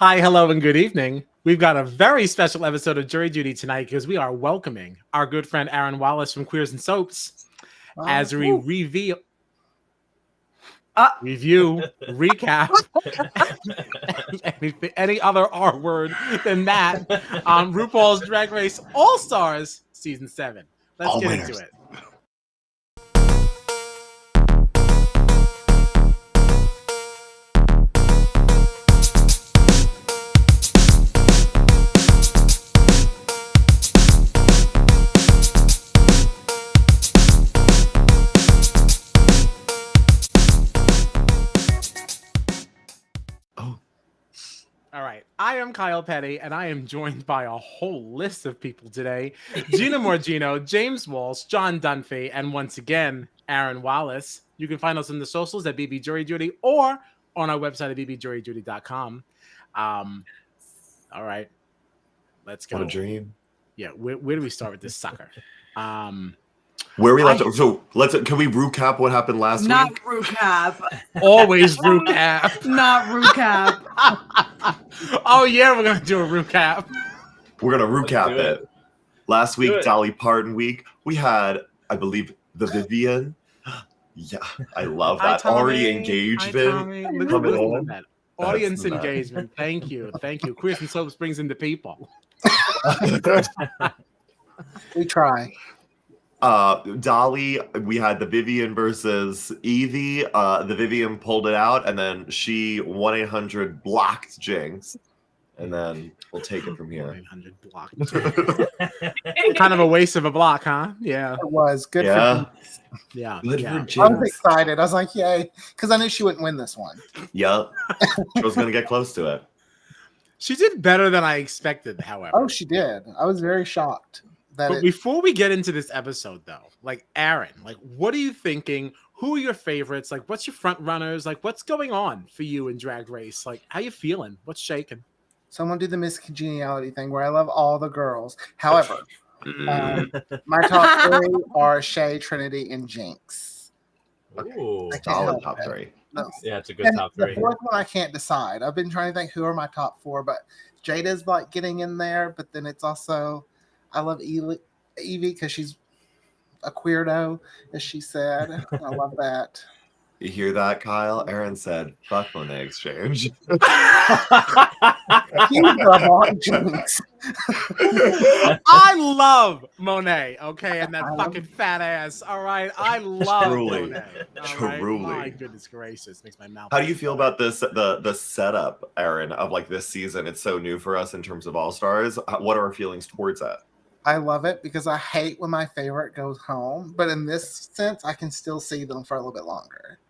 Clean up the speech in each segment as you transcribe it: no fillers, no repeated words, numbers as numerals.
Hi, hello, and good evening. We've got a very special episode of Jury Duty tonight because we are welcoming our good friend Aaron Wallis from Queers and Soaps as we review, recap, any other R word than that on RuPaul's Drag Race All Stars Season 7. Let's get into it. All right. I am Kyle Petty, and I am joined by a whole list of people today. Gina Morgino, James Walsh, John Dunphy, and once again, Aaron Wallis. You can find us on the socials at BB Jury Duty or on our website at bbjuryduty.com. All right. Let's go. What a dream. Yeah. Where do we start with this sucker? Where we left off. So can we recap what happened last Not week? recap. Always recap. Not recap. Oh yeah, we're gonna do a recap. We're gonna recap it. Last week, Dolly Parton week. We had, I believe, the Vivian. Yeah, I love that. Already engagement. Coming on. That. Audience engagement. Thank you. Queers and Soaps brings in the people. We try. Dolly, we had the Vivian versus Evie. The Vivian pulled it out, and then she 1-800 blocked Jinx. And then we'll take it from here. 1-800 blocked. Kind of a waste of a block, huh? Yeah. It was good Yeah. for Yeah. Good yeah. for Jinx. I was excited. I was like, yay. Because I knew she wouldn't win this one. Yep. She was gonna get close to it. She did better than I expected, however. Oh, she did. I was very shocked. But before we get into this episode, though, like Aaron, like what are you thinking? Who are your favorites? Like, what's your front runners? Like, what's going on for you in Drag Race? Like, how you feeling? What's shaking? Someone do the Miss Congeniality thing where I love all the girls. However, my top three are Shay, Trinity, and Jinx. Ooh, solid top three. No. Yeah, it's a good top three. The fourth one I can't decide. I've been trying to think who are my top four, but Jada's like getting in there. But then it's also I love Evie because she's a queerdo, as she said. I love that. You hear that, Kyle? Aaron said, "Fuck Monet Exchange." She's the hot Jinx. I love Monet, okay, and that fucking fat ass. All right, I love Monet. Truly. My goodness gracious, makes my mouth. How do you feel about this? The setup, Aaron, of like this season? It's so new for us in terms of All Stars. What are our feelings towards it? I love it because I hate when my favorite goes home, but in this sense, I can still see them for a little bit longer.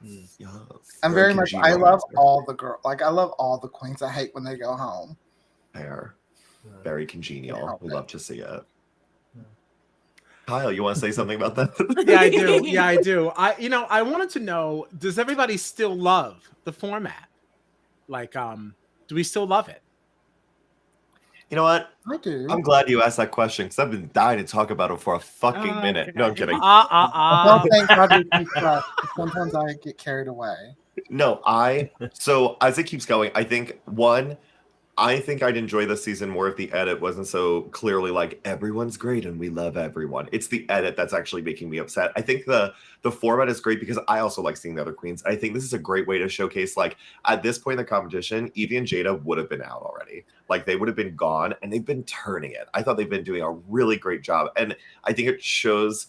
Yes. I'm very much. I love all the girls. Like I love all the queens. I hate when they go home. They are very congenial. We love to see it. Kyle, you want to say something about that? Yeah, I do. I wanted to know: does everybody still love the format? Like, do we still love it? You know what? I do. I'm glad you asked that question because I've been dying to talk about it for a fucking minute. No, I'm kidding. Don't think I do keep track. Sometimes I get carried away. No, so as it keeps going, I think I'd enjoy this season more if the edit wasn't so clearly like everyone's great and we love everyone. It's the edit that's actually making me upset. I think the format is great because I also like seeing the other queens. I think this is a great way to showcase, like, at this point in the competition, Evie and Jada would have been out already. Like, they would have been gone, and they've been turning it. I thought they've been doing a really great job, and I think it shows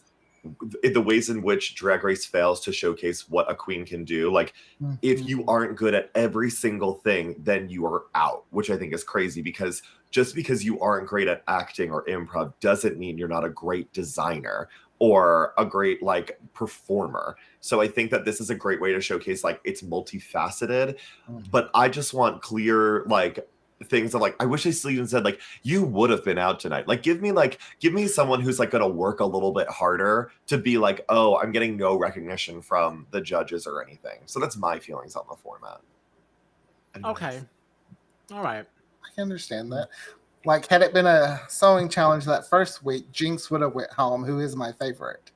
the ways in which Drag Race fails to showcase what a queen can do. Like, if you aren't good at every single thing, then you are out, which I think is crazy because just because you aren't great at acting or improv doesn't mean you're not a great designer or a great like performer. So I think that this is a great way to showcase like it's multifaceted, but I just want clear like things of like, I wish they still even said like, you would have been out tonight. Like, give me someone who's like going to work a little bit harder to be like, oh, I'm getting no recognition from the judges or anything. So that's my feelings on the format. Okay. All right. I can understand that. Like, had it been a sewing challenge that first week, Jinx would have went home, who is my favorite.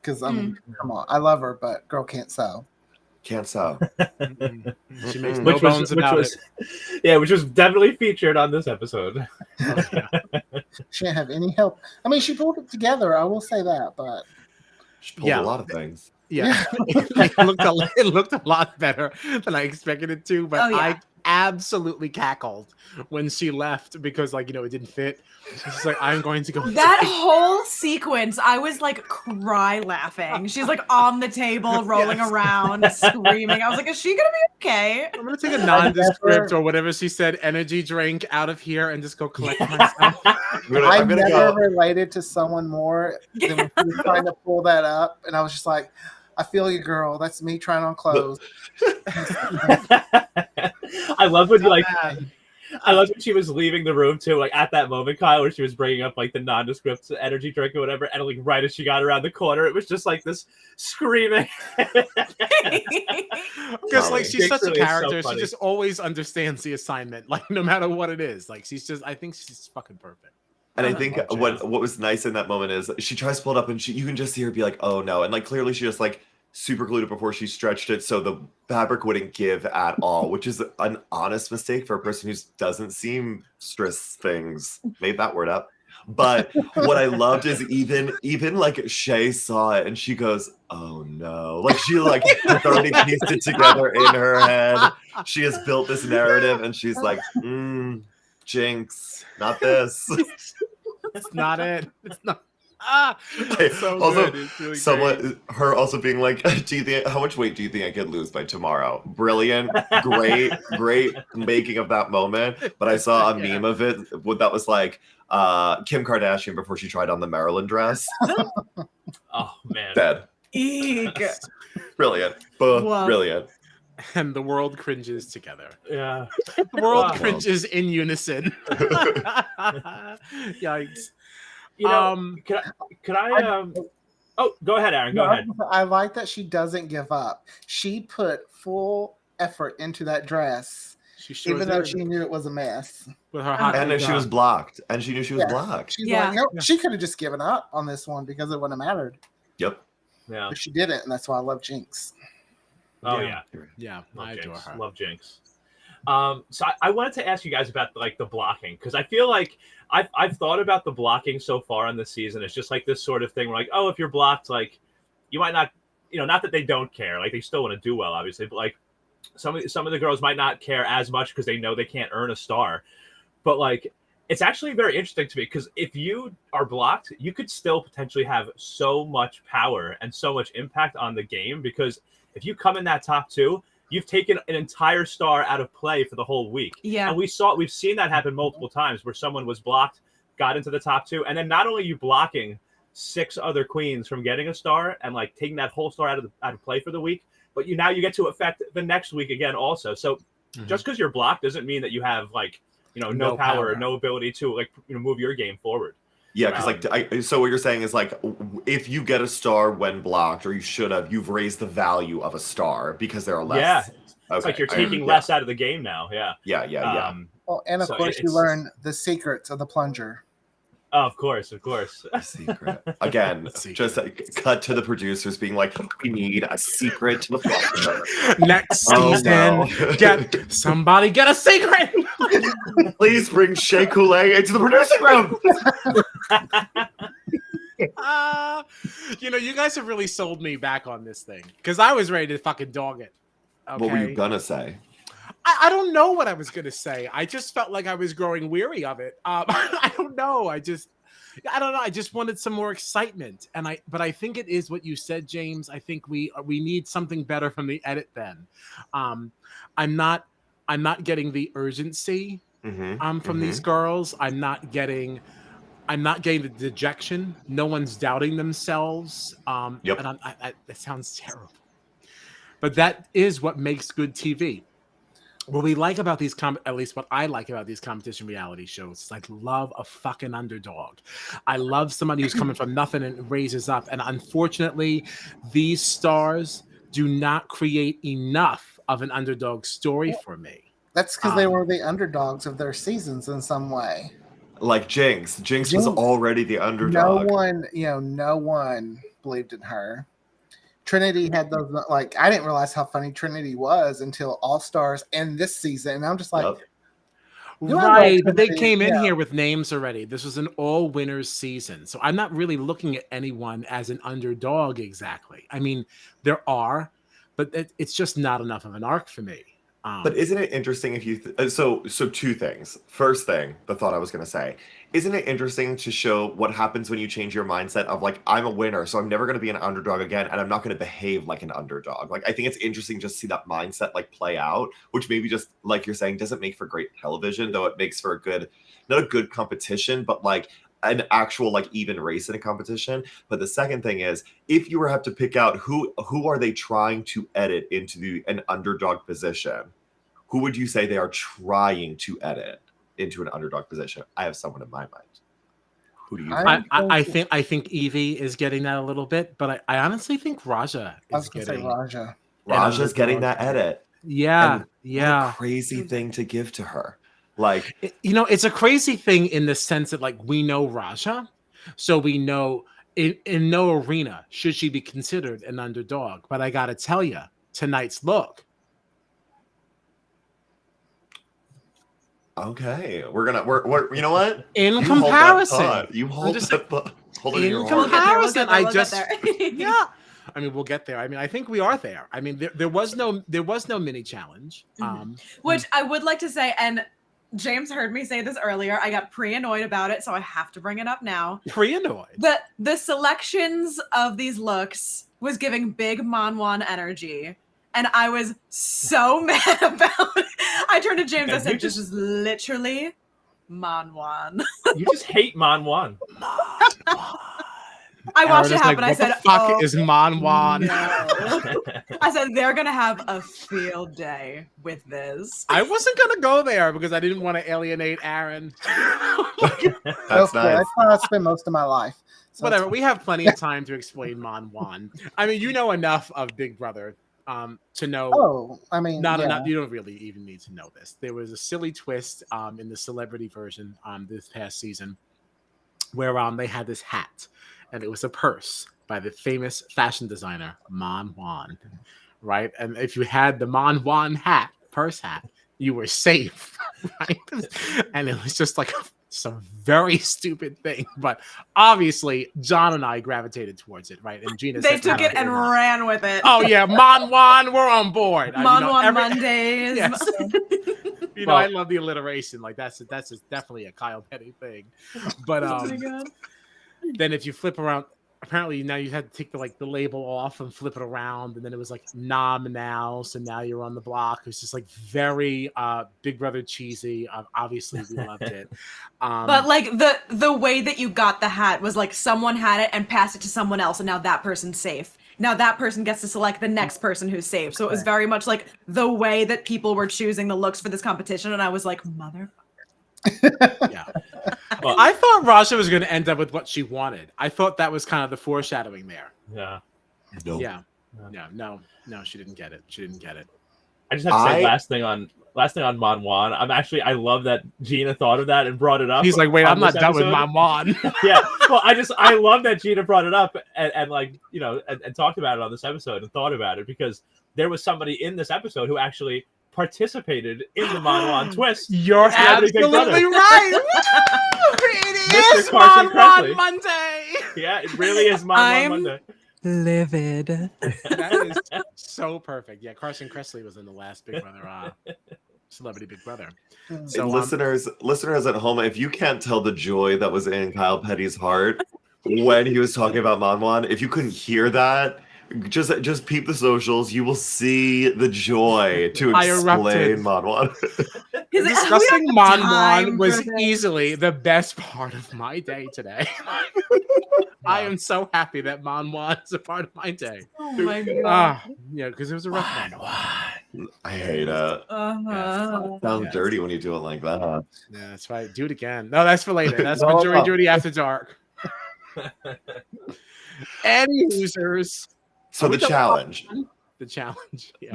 Because, come on, I love her, but girl can't sew. Can't sew. She makes no bones about it. Yeah, which was definitely featured on this episode. Oh, yeah. She didn't have any help. I mean, she pulled it together. I will say that, but She pulled a lot of things. Yeah, it looked a lot better than I expected it to, but Oh, yeah. I absolutely cackled when she left because, like, it didn't fit. She's like, I'm going to go. That whole sequence, I was like cry laughing. She's like on the table, rolling Yes. around, screaming. I was like, is she gonna be okay? I'm gonna take a nondescript or whatever she said, energy drink out of here and just go collect myself. I never related to someone more than when she was trying to pull that up, and I was just like, I feel you, girl. That's me trying on clothes. I love when I love when she was leaving the room too, like at that moment, Kyle, where she was bringing up like the nondescript energy drink or whatever, and like right as she got around the corner, it was just like this screaming. Because like she's such a character, she just always understands the assignment, like no matter what it is. Like I think she's fucking perfect. And I think what was nice in that moment is she tries to pull it up and you can just see her be like, oh no. And like clearly she just like super glued it before she stretched it so the fabric wouldn't give at all, which is an honest mistake for a person who doesn't seem stress things. Made that word up. But what I loved is even like Shay saw it and she goes, oh no. Like she like already pieced it together in her head. She has built this narrative and she's like, Jinx, not this. It's not it. It's not. So also, good. It's really someone, her also being like, how much weight do you think I could lose by tomorrow? Brilliant, great making of that moment. But I saw a meme of it that was like Kim Kardashian before she tried on the Maryland dress. Oh man, Dead. Eek. Brilliant, brilliant. And the world cringes together. Yeah, the world cringes in unison. Yikes. Could I oh, go ahead, Aaron. Go ahead. I like that she doesn't give up. She put full effort into that dress, even though she knew it was a mess. With her and then she was blocked, and she knew she was blocked. She's like, nope, she could have just given up on this one because it wouldn't have mattered. Yep. Yeah. But she didn't, and that's why I love Jinx. Oh yeah, I adore her. Love Jinx. So I wanted to ask you guys about like the blocking, because I feel like I've thought about the blocking so far on this season. It's just like this sort of thing where like, oh, if you're blocked, like you might not, not that they don't care, like they still want to do well, obviously, but like some of the girls might not care as much because they know they can't earn a star. But like it's actually very interesting to me because if you are blocked, you could still potentially have so much power and so much impact on the game, because if you come in that top two, you've taken an entire star out of play for the whole week. Yeah. And we've seen that happen multiple times where someone was blocked, got into the top two, and then not only you blocking 6 other queens from getting a star and like taking that whole star out of play for the week, but you get to affect the next week again also. So just because you're blocked doesn't mean that you have like, no power or no ability to like move your game forward. Yeah, because so what you're saying is like if you get a star when blocked, or you should have, you've raised the value of a star because there are less. Yeah, okay. It's like you're taking less out of the game now. Yeah. Yeah. Well, and of course you learn the secrets of the plunger. Oh, of course. Secret again. Just cut to the producers being like, "We need a secret to the plunger." Next season, somebody get a secret. Please bring Shea Coulee into the producing room. You guys have really sold me back on this thing because I was ready to fucking dog it. Okay? What were you gonna say? I don't know what I was gonna say. I just felt like I was growing weary of it. I don't know. I don't know. I just wanted some more excitement, but I think it is what you said, James. I think we need something better from the edit. Then, I'm not getting the urgency from these girls. I'm not getting the dejection. No one's doubting themselves. Yep. And that sounds terrible, but that is what makes good TV. What we like about these at least what I like about these competition reality shows is I love a fucking underdog. I love somebody who's coming from nothing and raises up. And unfortunately, these stars do not create enough of an underdog story for me. That's because they were the underdogs of their seasons in some way. Like Jinx. Jinx was already the underdog. No one believed in her. Trinity had those, like, I didn't realize how funny Trinity was until All Stars and this season. And I'm just like, Do I Right, like but they somebody- came in yeah. here with names already. This was an all winners season. So I'm not really looking at anyone as an underdog exactly. I mean, there are, but it's just not enough of an arc for me. But isn't it interesting if you so two things. First thing, the thought I was going to say, isn't it interesting to show what happens when you change your mindset of like I'm a winner, so I'm never going to be an underdog again, and I'm not going to behave like an underdog. Like I think it's interesting just to see that mindset like play out, which maybe just like you're saying doesn't make for great television, though it makes for a good, not a good competition, but like an actual like even race in a competition. But the second thing is, if you were have to pick out who are they trying to edit into an underdog position. Who would you say they are trying to edit into an underdog position? I have someone in my mind. Who do you think? I think Evie is getting that a little bit, but I honestly think Raja I was is going to say getting Raja. Raja's getting that edit. Yeah, And yeah. What a crazy thing to give to her. Like, It's a crazy thing in the sense that like we know Raja, so we know in no arena should she be considered an underdog. But I gotta tell you, tonight's look. okay, we're you know what? In You comparison, hold that thought. You hold just- that thought. Hold it in in your We'll heart. get there, we'll get comparison, there, I we'll get just there. yeah. I mean, we'll get there. I mean, I think we are there. I mean, there was no mini challenge. Which I would like to say, and James heard me say this earlier. I got pre-annoyed about it, so I have to bring it up now. Pre-annoyed. The selections of these looks was giving big Manwan energy. And I was so mad about it. I turned to James, I said, this is literally Manwan. You just hate Manwan. I watched it happen. Like, I what said, the fuck oh, is Manwan? no. I said, they're going to have a field day with this. I wasn't gonna go there because I didn't want to alienate Aaron. That's nice. That's how I spend most of my life. So Whatever. it's We have plenty of time to explain Manwan. I mean, you know enough of Big Brother to know. Oh, I mean, Not yeah. enough. You don't really even need to know this. There was a silly twist in the celebrity version this past season where they had this hat, and it was a purse by the famous fashion designer Man Wan, right? And if you had the Man Wan purse hat, you were safe, right? And it was just like some very stupid thing, but obviously John and I gravitated towards it, right? And Gina They said, took "No, it and we're not." ran with it. Oh yeah, Man Wan, we're on board. Manwan Mondays. Yes. Well- I love the alliteration. Like that's definitely a Kyle Petty thing. But Oh my God. then if you flip around, apparently now you had to take the label off and flip it around, and then it was like Nom now, so now you're on the block. It's just like very Big Brother cheesy. Obviously we loved it. But like the way that you got the hat was like someone had it and passed it to someone else, and now that person's safe. Now that person gets to select the next person who's safe. So it was very much like the way that people were choosing the looks for this competition, and I was like, mother. Yeah. Well- I thought Raja was going to end up with what she wanted. I thought that was kind of the foreshadowing there. Yeah. No. Yeah. No, she didn't get it. She didn't get it. I just have to say last thing on Manwan. I love that Gina thought of that and brought it up. He's like, wait, on I'm not this done with episode. my Mon. Yeah. Well, I love that Gina brought it up and like, and talked about it on this episode and thought about it because there was somebody in this episode who actually participated in the Manwan twist. You're Celebrity Big Brother. absolutely right. Woo! It Mr. is Carson Mon Kressley. Monday. Yeah, it really is Manwan I'm- Monday. Livid. That is so perfect. Yeah, Carson Kressley was in the last Big Brother, Celebrity Big Brother. So listeners at home, if you can't tell the joy that was in Kyle Petty's heart when he was talking about Manwan, if you couldn't hear that, just peep the socials. You will see the joy to I erupted. explain Manwan. discussing Mon time Wan was for this. easily the best part of my day today. I am so happy that Mon Wan is a part of my day. Oh my God. Yeah, because it was a rough one. I hate it. Uh-huh. Sounds Yeah. dirty when you do it like that. Yeah, that's right. Do it again. No, that's for later. That's No, for jury no. duty after dark. And users. So Are we the done? challenge, The challenge. Yeah.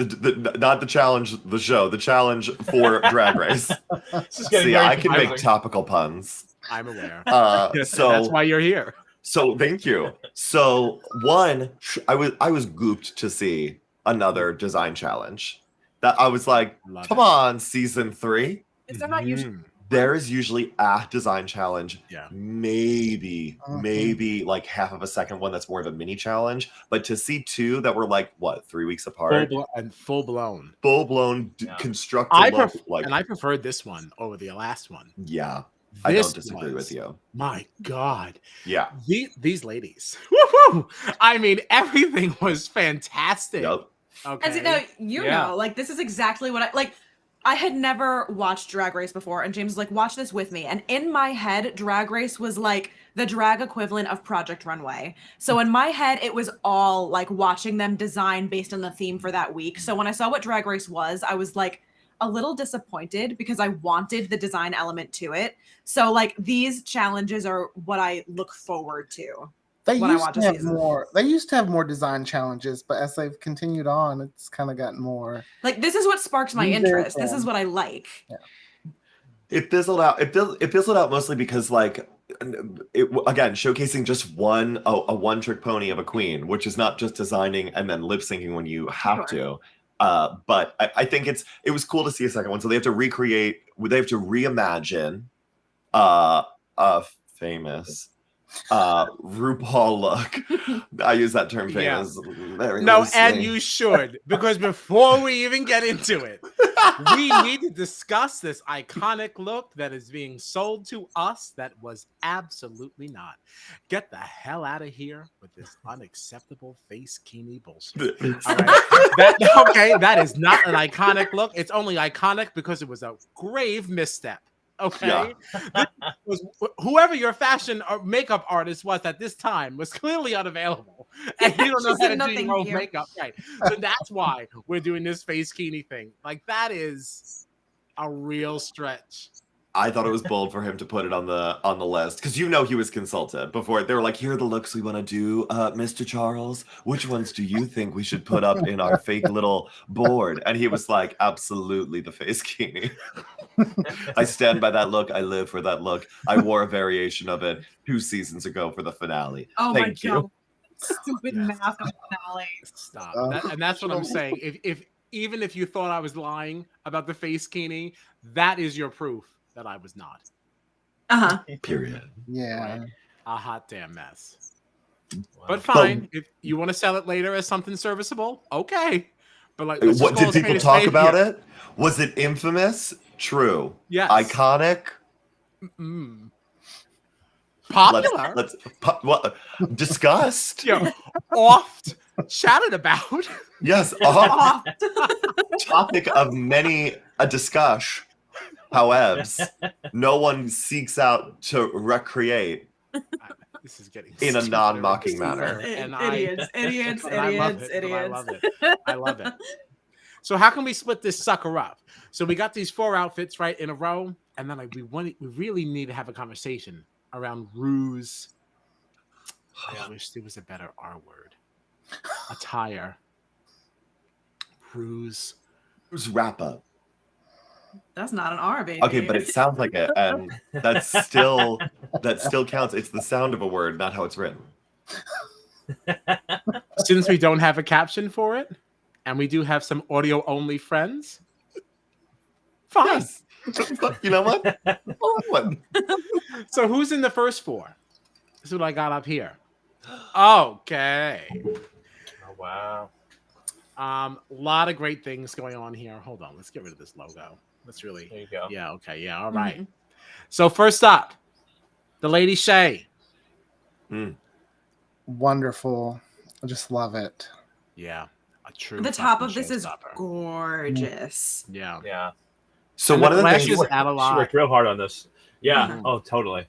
not the challenge, the show, the challenge for Drag Race. This is getting See, very I can make confusing. topical puns. I'm aware. So that's why you're here. So thank you. So one, I was gooped to see another design challenge. That I was like, Love come it. on, season 3. Is there not usually there is usually a design challenge, Yeah. maybe like half of a second one that's more of a mini challenge. But to see two that were like, what, 3 weeks apart? Full blown. Full-blown constructed I look. Like, I preferred this one over the last one. yeah, I don't disagree with you. My God. Yeah. These ladies. Woo-hoo! I mean, everything was fantastic. Yep. Okay. And so now you know, like this is exactly what I like. I had never watched Drag Race before, and James was like, "Watch this with me." And in my head, Drag Race was like the drag equivalent of Project Runway. So in my head, it was all like watching them design based on the theme for that week. So when I saw what Drag Race was, I was like a little disappointed because I wanted the design element to it. So like these challenges are what I look forward to. They when I used watch to a have season. more. They used to have more design challenges, but as they've continued on, it's kind of gotten more. Like this is what sparks my These are interest. This fun. is what I like. It fizzled out. It fizzled out mostly because like it again showcasing just a one trick pony of a queen, which is not just designing and then lip syncing when you have to. But I think it was cool to see a second one. So they have to reimagine a famous RuPaul look. I use that term famous. Very No, loosely. and you should, because before we even get into it, we need to discuss this iconic look that is being sold to us that was absolutely not. Get the hell out of here with this unacceptable face kini bullshit. All right. That is not an iconic look. It's only iconic because it was a grave misstep. Okay. Whoever your fashion or makeup artist was at this time was clearly unavailable. And you don't know how to do your own makeup. Right. So that's why we're doing this face kini thing. Like that is a real stretch. I thought it was bold for him to put it on the list because you know he was consulted before. They were like, "Here are the looks we want to do, Mr. Charles. Which ones do you think we should put up in our fake little board?" And he was like, "Absolutely, the face kini. I stand by that look. I live for that look. I wore a variation of it 2 seasons ago for the finale. Oh Thank my you." God. Stupid mask on finale. Stop. And that's what I'm saying. If even if you thought I was lying about the face kini, that is your proof that I was not. Period. Yeah. Right? A hot damn mess. Wow. But fine, if you want to sell it later as something serviceable, okay. But like, what did people talk about it? Was it infamous? True. Yes. Iconic. Popular. Discussed. Yeah. Oft chatted about. Yes. Oft. Topic of many a discussion. However, no one seeks out to recreate this is getting in a non-mocking manner. Idiots. I love it. So how can we split this sucker up? So we got these 4 outfits right in a row, and then like we really need to have a conversation around ruse. I wish there was a better R word. Attire. Ruse. Ruse wrap up. That's not an R, baby. Okay, but it sounds like it, and that still counts. It's the sound of a word, not how it's written. Since we don't have a caption for it, and we do have some audio only friends, fine. Yes. You know what? So who's in the first 4? This is what I got up here. Okay. Oh wow. A lot of great things going on here. Hold on, let's get rid of this logo. Let's really. There you go. Yeah. Okay. Yeah. All right. So first up, the Lady Shay. Wonderful. I just love it. Yeah. A true. The top of this is gorgeous. Yeah. Yeah. So and one of the things she worked real hard on this. Yeah. Oh, totally.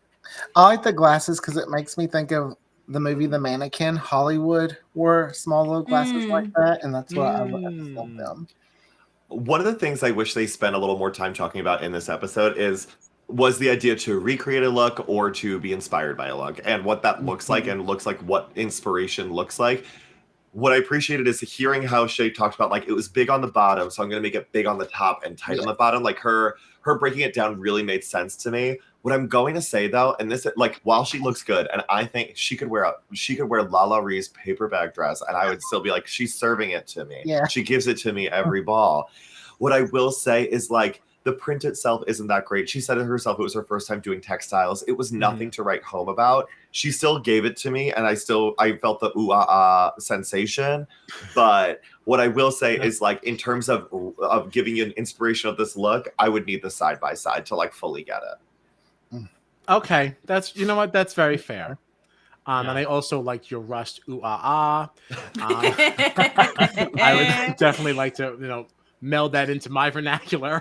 I like the glasses because it makes me think of the movie The Mannequin. Hollywood wore small little glasses like that, and that's what I love them. One of the things I wish they spent a little more time talking about in this episode was the idea to recreate a look or to be inspired by a look and what that looks like and looks like what inspiration looks like. What I appreciated is hearing how Shay talked about like it was big on the bottom, so I'm going to make it big on the top and tight on the bottom. Like her breaking it down really made sense to me. What I'm going to say though, and this like while she looks good, and I think she could wear Lala Ree's paper bag dress, and I would still be like, she's serving it to me. Yeah. She gives it to me every ball. What I will say is like The print itself isn't that great. She said it herself, it was her first time doing textiles. It was nothing to write home about. She still gave it to me, and I felt the ooh ah ah sensation. But what I will say is, like, in terms of giving you an inspiration of this look, I would need the side by side to like fully get it. Okay, that's, you know what, that's very fair. And I also like your rushed ooh ah ah. I would definitely like to, meld that into my vernacular.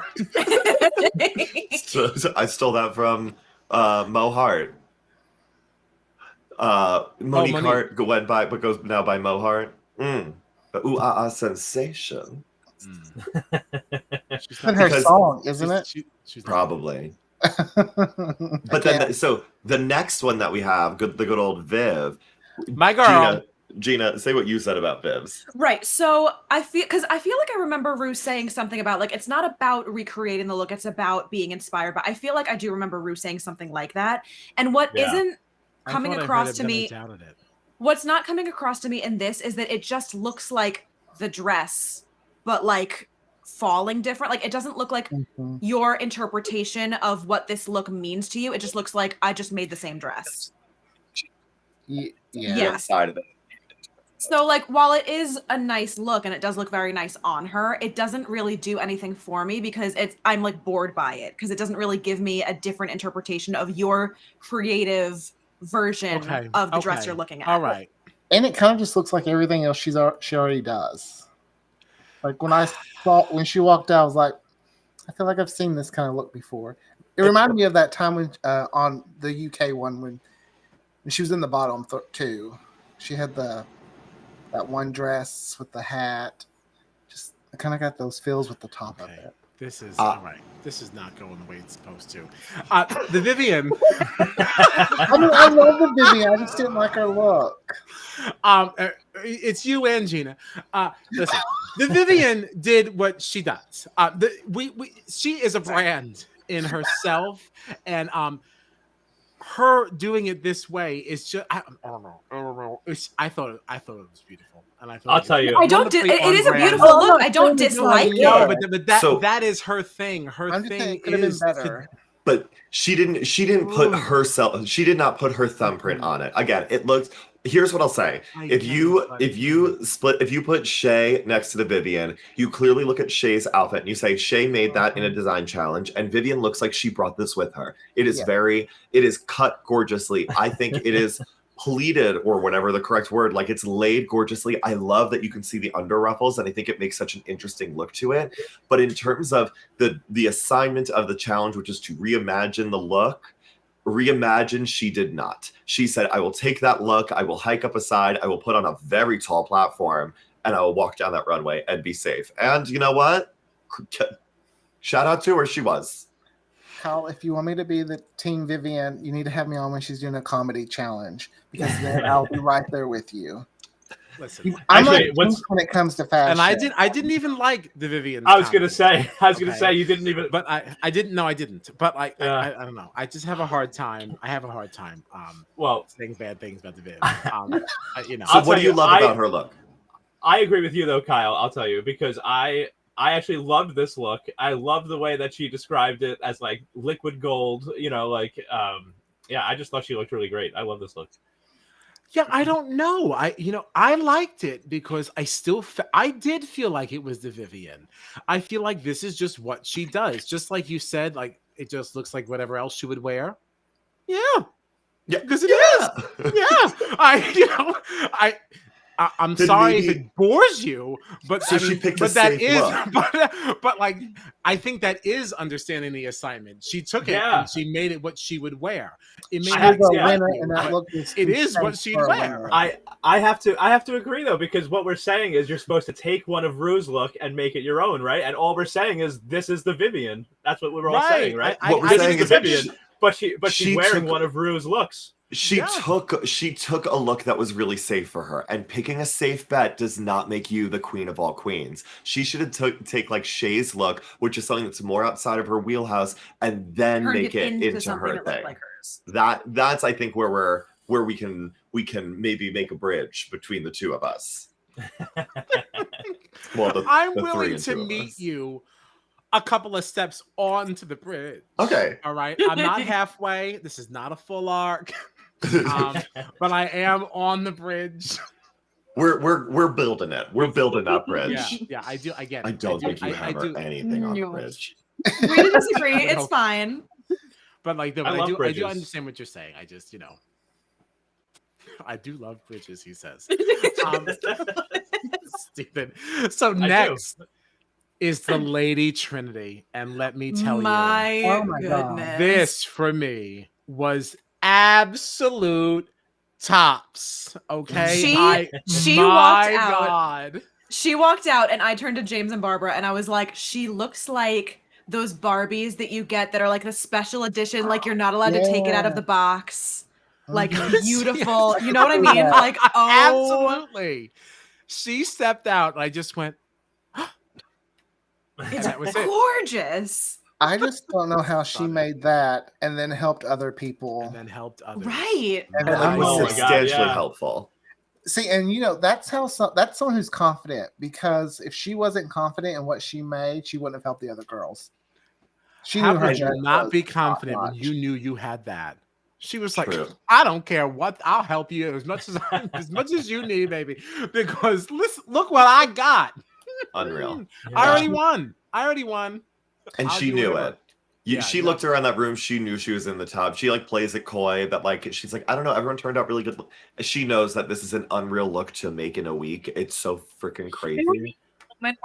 So I stole that from Mo Hart. Monique Hart went by, but goes now by Mo Hart. The ooh ah ah sensation. It's in her song, isn't it? She's probably. But then, so the next one that we have, the good old Viv. My girl. Gina, say what you said about Viv's. Right. So I feel like I remember Rue saying something about, like, it's not about recreating the look, it's about being inspired. But I feel like I do remember Rue saying something like that. And what isn't coming across to me, what's not coming across to me in this is that it just looks like the dress, but like falling different. Like, it doesn't look like your interpretation of what this look means to you. It just looks like I just made the same dress. Yeah. Side of it. So, like, while it is a nice look and it does look very nice on her, it doesn't really do anything for me because I'm like bored by it, because it doesn't really give me a different interpretation of your creative version of the dress you're looking at. All right. And it kind of just looks like everything else she already does. Like, when she walked out, I was like, I feel like I've seen this kind of look before. It reminded me of that time when on the UK one when she was in the bottom too. She had that one dress with the hat. Just, I kind of got those feels with the top of it. This is all right. This is not going the way it's supposed to. The Vivian. I mean, I love the Vivian. I just didn't like her look. It's you and Gina. Listen, the Vivian did what she does. She is a brand in herself, and her doing it this way is just I don't know. I thought it was beautiful, and I'll tell you, it is a beautiful look. I don't dislike it. No, but that is her thing. Her thing could have been better. But she didn't put herself. She did not put her thumbprint on it. Again, it looks. Here's what I'll say. If you put Shay next to the Vivian, you clearly look at Shay's outfit and you say Shay made that in a design challenge, and Vivian looks like she brought this with her. It is cut gorgeously. I think it is pleated, or whatever the correct word, like it's laid gorgeously. I love that you can see the under ruffles, and I think it makes such an interesting look to it. But in terms of the assignment of the challenge, which is to reimagine the look, she did not. She said, I will take that look, I will hike up a side, I will put on a very tall platform, and I will walk down that runway and be safe. And you know what? Shout out to her, she was. Kyle, if you want me to be the team Vivian, you need to have me on when she's doing a comedy challenge, because then I'll be right there with you. Listen, I'm like when it comes to fashion. And I didn't even like the Vivian. I was gonna say you didn't even. But I didn't. No, I didn't. But I don't know. I just have a hard time. Saying bad things about the Viv. So what do you love about her look? I agree with you though, Kyle. I'll tell you, because I actually loved this look. I loved the way that she described it as like liquid gold. I just thought she looked really great. I love this look. Yeah, I don't know. I liked it because I did feel like it was the Vivian. I feel like this is just what she does. Just like you said, like it just looks like whatever else she would wear. Yeah. Yeah, because it is. Yeah. I'm sorry if it bores you, but she picked a that safe is, look. but like I think that is understanding the assignment. She took it and she made it what she would wear. It is what she'd wear. I have to agree though, because what we're saying is you're supposed to take one of Rue's look and make it your own, right? And all we're saying is this is the Vivian. That's what we're all saying, right? What we're saying is Vivian, but she's wearing one of Rue's looks. She took a look that was really safe for her, and picking a safe bet does not make you the queen of all queens. She should have take like Shay's look, which is something that's more outside of her wheelhouse, and then make it into her thing. Like that's I think where we can maybe make a bridge between the two of us. I'm willing to meet you. a couple of steps onto the bridge. Okay. All right. I'm not halfway. This is not a full arc. But I am on the bridge. We're building it. We're building that bridge. Yeah, I do. I get it. I don't think you I have do. anything on the No. bridge. We disagree. It's fine. But like, I love I do bridges. understand what you're saying. I just, I do love bridges. He says, stupid. So next is the Lady Trinity, and let me tell My Oh my God. goodness. this for me was absolute tops. Okay, She my walked out. God. She walked out, and I turned to James and Barbara, and I was like, she looks like those Barbies that you get that are like the special edition, like you're not allowed to take it out of the box. Like Mhm. beautiful. You know what I mean? Yeah. Like, oh, Absolutely. She stepped out, and I just went, and it's that was it. gorgeous. I just don't know how she Got it. made that and then helped other people. And then helped others. Right. And And then like was Oh my God, substantially yeah. helpful. See, and that's how that's someone who's confident, because if she wasn't confident in what she made, she wouldn't have helped the other girls. She How knew her could you judge not was be confident when top-notch. you knew you had that? She was like, True. I don't care what, I'll help you as much as you need, baby. Because listen, look what I got. Unreal. I already won. And I'll she do knew whatever. it. Yeah, She no. looked around that room. She knew she was in the top. She like plays it coy, but like she's like, I don't know. Everyone turned out really good. She knows that this is an unreal look to make in a week. It's so freaking crazy. Moment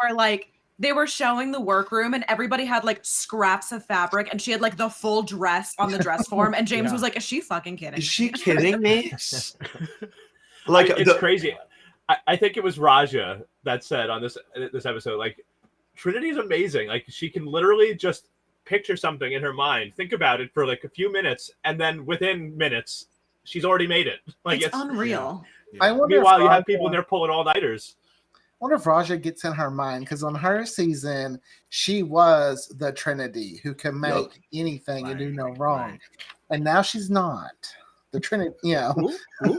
where like they were showing the workroom and everybody had like scraps of fabric and she had like the full dress on the dress form and James Yeah. was like, is she fucking kidding? Is she kidding me? Like Like it's crazy. I think it was Raja that said on this episode, like Trinity's amazing. Like she can literally just picture something in her mind, think about it for like a few minutes, and then within minutes, she's already made it. Like It's unreal. Yeah. I wonder meanwhile, if you have Raja- people in there pulling all nighters. wonder if Raja gets in her mind, because on her season, she was the Trinity who can make Yup. anything and do Right, no wrong. right. And now she's not. The Trinity,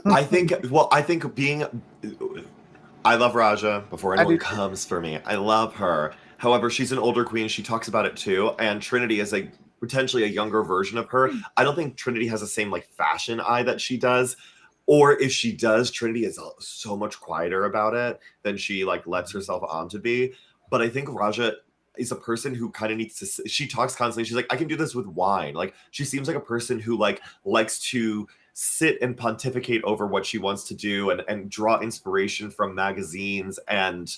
I think being I love Raja before I anyone do too. comes for me. I love her. However, she's an older queen. She talks about it too. And Trinity is a potentially a younger version of her. I don't think Trinity has the same like fashion eye that she does. Or if she does, Trinity is so much quieter about it than she like lets herself on to be. But I think Raja is a person who kind of needs to, she talks constantly. She's like, I can do this with wine. Like she seems like a person who like likes to sit and pontificate over what she wants to do and draw inspiration from magazines, and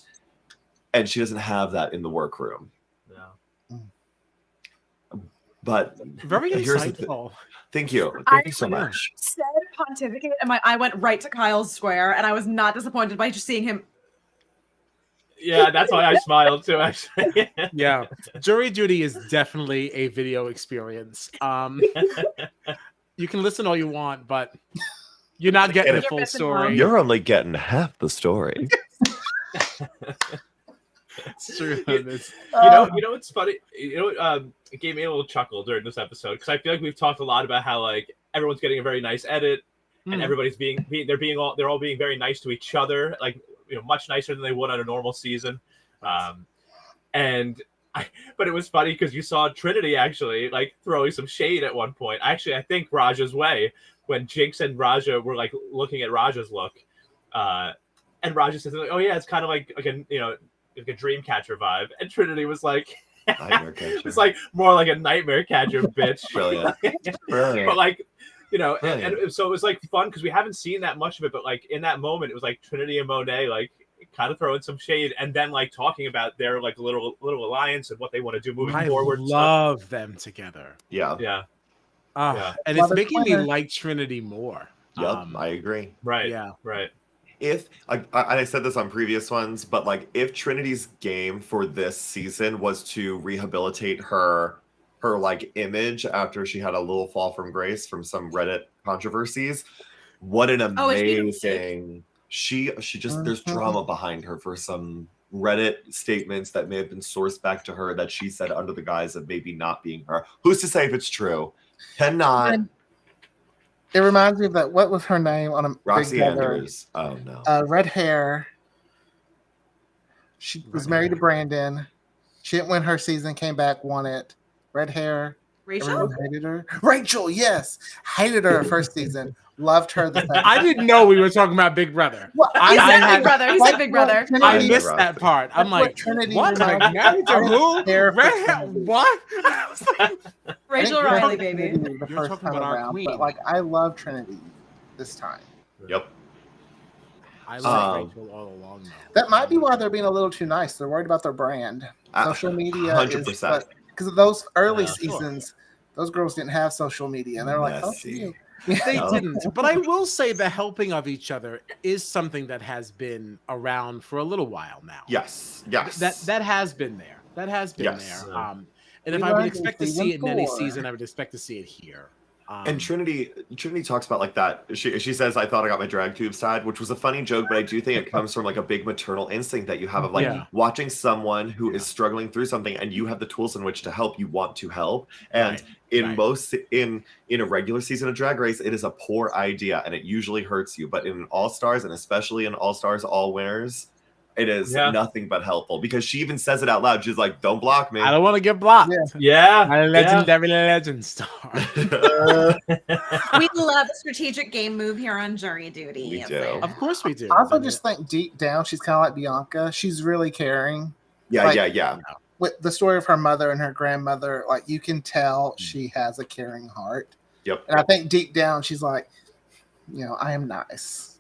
she doesn't have that in the workroom. Yeah. But Very here's the thing. insightful. Thank you. I Thank you so much. Said pontificate and I went right to Kyle's square and I was not disappointed by just seeing him. Yeah, that's why I smiled too, actually. Yeah. Jury duty is definitely a video experience. You can listen all you want, but you're not getting the You're full missing story. out. You're only getting half the story. It's true. You know what's funny? It gave me a little chuckle during this episode because I feel like we've talked a lot about how like everyone's getting a very nice edit and everybody's they're all being very nice to each other, like much nicer than they would on a normal season. But it was funny because you saw Trinity actually like throwing some shade at one point. Actually, I think Raja's way when Jinx and Raja were like looking at Raja's look, and Raja says, "Oh yeah, it's kind of like a like a Dreamcatcher vibe," and Trinity was like, Nightmare Catcher. "It's like more like a Nightmare Catcher, bitch." Brilliant. Brilliant. But like, and Brilliant. so it was like fun because we haven't seen that much of it, but like in that moment, it was like Trinity and Monet like kind of throwing some shade and then like talking about their like little alliance and what they want to do moving I forward. love them together. Yeah. Yeah, And Well, it's the making me Twitter- like Trinity more. Yep. I agree. right. Yeah. Right. If I said this on previous ones, but like if Trinity's game for this season was to rehabilitate her like image after she had a little fall from grace from some Reddit controversies, what an amazing she just there's drama behind her for some Reddit statements that may have been sourced back to her that she said under the guise of maybe not being her. Who's to say if it's true? Cannot. It reminds me of that. What was her name on a Roxy Big Brother? Anders. Oh no. Red hair. She was married to Brandon. She didn't win her season, came back, won it. Red hair. Rachel? Everyone hated her. Rachel, yes. Hated her first season. Loved her the second. I didn't know we were talking about Big Brother. Well, He I said had- Big Brother. He said Big Brother. I Trinity- missed that part. I'm That's what like, Trinity what? reminds Like, me married to of. I who? didn't care for Red hair? Trinity. What? I was like, Rachel I didn't care Riley, for baby. Trinity the You're first talking time about our around, queen. but like I love Trinity this time. Yep. I like Um, Rachel all along. Though. That might be why they're being a little too nice. They're worried about their brand. Social media 100%. because of those early Yeah, sure. seasons, those girls didn't have social media, and they're like, "Fuck Messy. you." They No. didn't, but I will say the helping of each other is something that has been around for a little while now. Yes. Yes. That has been there. That has been Yes. there. Yeah. And if We I would learned in expect to season see it in any 4. season, I would expect to see it here. And Trinity talks about like that. She says, "I thought I got my drag tube side," which was a funny joke, but I do think it comes from like a big maternal instinct that you have of like Yeah. watching someone who is struggling through something, and you have the tools in which to help. You want to help, and Right. in a regular season of Drag Race, it is a poor idea, and it usually hurts you. But in All Stars, and especially in All Stars All Winners, it is Yeah. nothing but helpful because she even says it out loud. She's like, "Don't block me." I don't want to get blocked. Yeah. Yeah. I'm a legendary legend star. We love a strategic game move here on Jury Duty. We It's do. like- Of course we do. I also I mean, just think deep down, she's kind of like Bianca. She's really caring. yeah, Like- yeah. With the story of her mother and her grandmother, like you can tell she has a caring heart. Yep. And I think deep down, she's like, I am nice.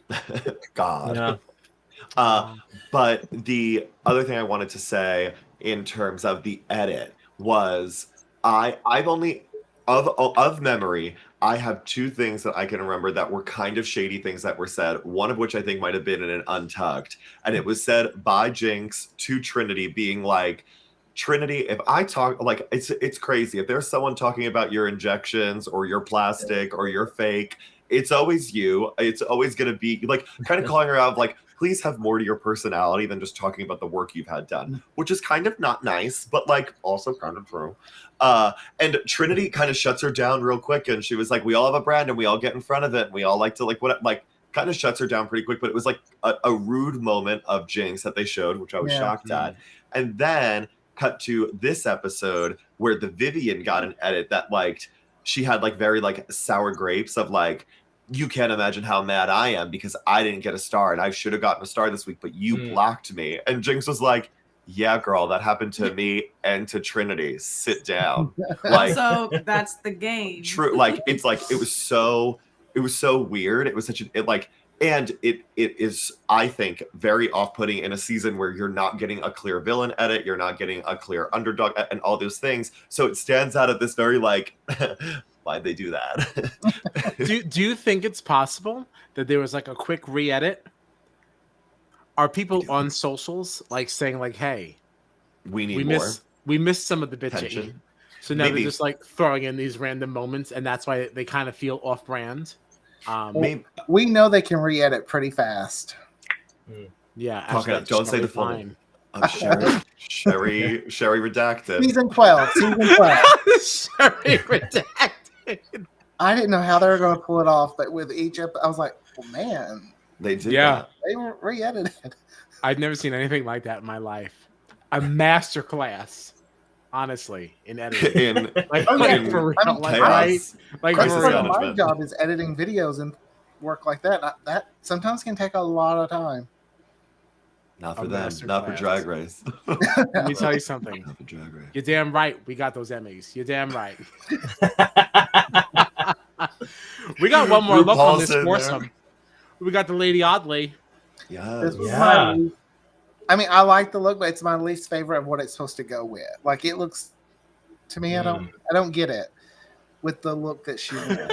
God. Yeah. But the other thing I wanted to say in terms of the edit was I've only of memory, I have two things that I can remember that were kind of shady things that were said, one of which I think might have been in an Untucked. And it was said by Jinx to Trinity being like, Trinity, if I talk like it's crazy. If there's someone talking about your injections or your plastic or your fake, it's always you. It's always going to be like kind of calling her out like, please have more to your personality than just talking about the work you've had done, which is kind of not nice, but like also kind of true. And Trinity kind of shuts her down real quick. And she was like, we all have a brand and we all get in front of it. And we all like to kind of shuts her down pretty quick. But it was like a rude moment of Jinx that they showed, which I was shocked at. And then cut to this episode where the Vivian got an edit that like she had like very like sour grapes of like, you can't imagine how mad I am because I didn't get a star and I should have gotten a star this week, but you blocked me. And Jinx was like, yeah, girl, that happened to me and to Trinity. Sit down. Like, so that's the game. true. Like, it's like, it was so weird. It was such and it is, I think, very off-putting in a season where you're not getting a clear villain edit, you're not getting a clear underdog and all those things. So it stands out of this very like, why'd they do that? do you think it's possible that there was like a quick re-edit? Are people on socials like saying like, hey, we need more. we missed some of the bitching. Tension. So now Maybe. they're just like throwing in these random moments, and that's why they kind of feel off-brand. Maybe. We know they can re-edit pretty fast. Yeah, Talking- actually, don't say the full line. Sherry redacted. Season 12. Sherry redacted. I didn't know how they were going to pull it off, but with each episode, I was like, well, man, They did Yeah. that. they were re-edited. I've never seen anything like that in my life. A master class, honestly, in editing. In Like, Oh, yeah. for real, I mean, like, chaos. right? Like, Crisis for Part real. of my management. job is editing videos and work like that. That sometimes can take a lot of time. Not for A them. master Not for class. Drag Race. Let me tell you something. Not for Drag Race. You're damn right. We got those Emmys. You're damn right. We got one more look on RuPaul's this in there. foursome. We got the Lady Oddly. Yes. This was Yeah. my least- I mean, I like the look, but it's my least favorite of what it's supposed to go with. Like it looks to me, I don't get it with the look that she went.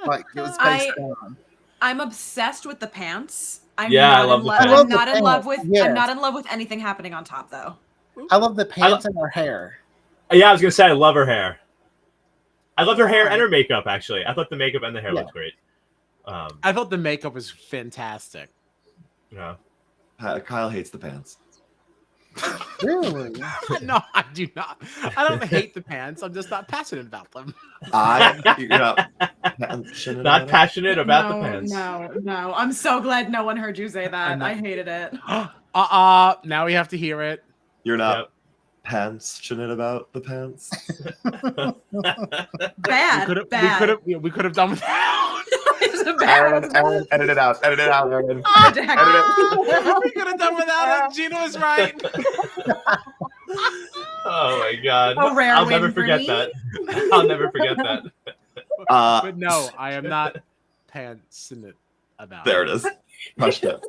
Like it was based on. I'm obsessed with the pants. I'm Yeah, I not love in the love. pants. I'm I love not the in love pants, with. yes. I'm not in love with anything happening on top though. I love the pants and her hair. Yeah, I was gonna say I love her hair. I love her hair and her makeup. Actually, I thought the makeup and the hair Yeah. looked great. I thought the makeup was fantastic. Yeah. Kyle hates the pants. Really? No, I do not. I don't hate the pants. I'm just not passionate about them. You're not passionate Not about it? passionate about no, the pants. No. I'm so glad no one heard you say that. know. I hated it. Now we have to hear it. You're not Yep. passionate about the pants. Bad. Bad. We could have done without. It's a bad. Aaron, edit it out. Edit it out, Aaron. We could have done without it. Gina was right. Oh my god! A rare I'll win never for forget me. that. I'll never forget that. But no, I am not passionate about There it is. Crushed it.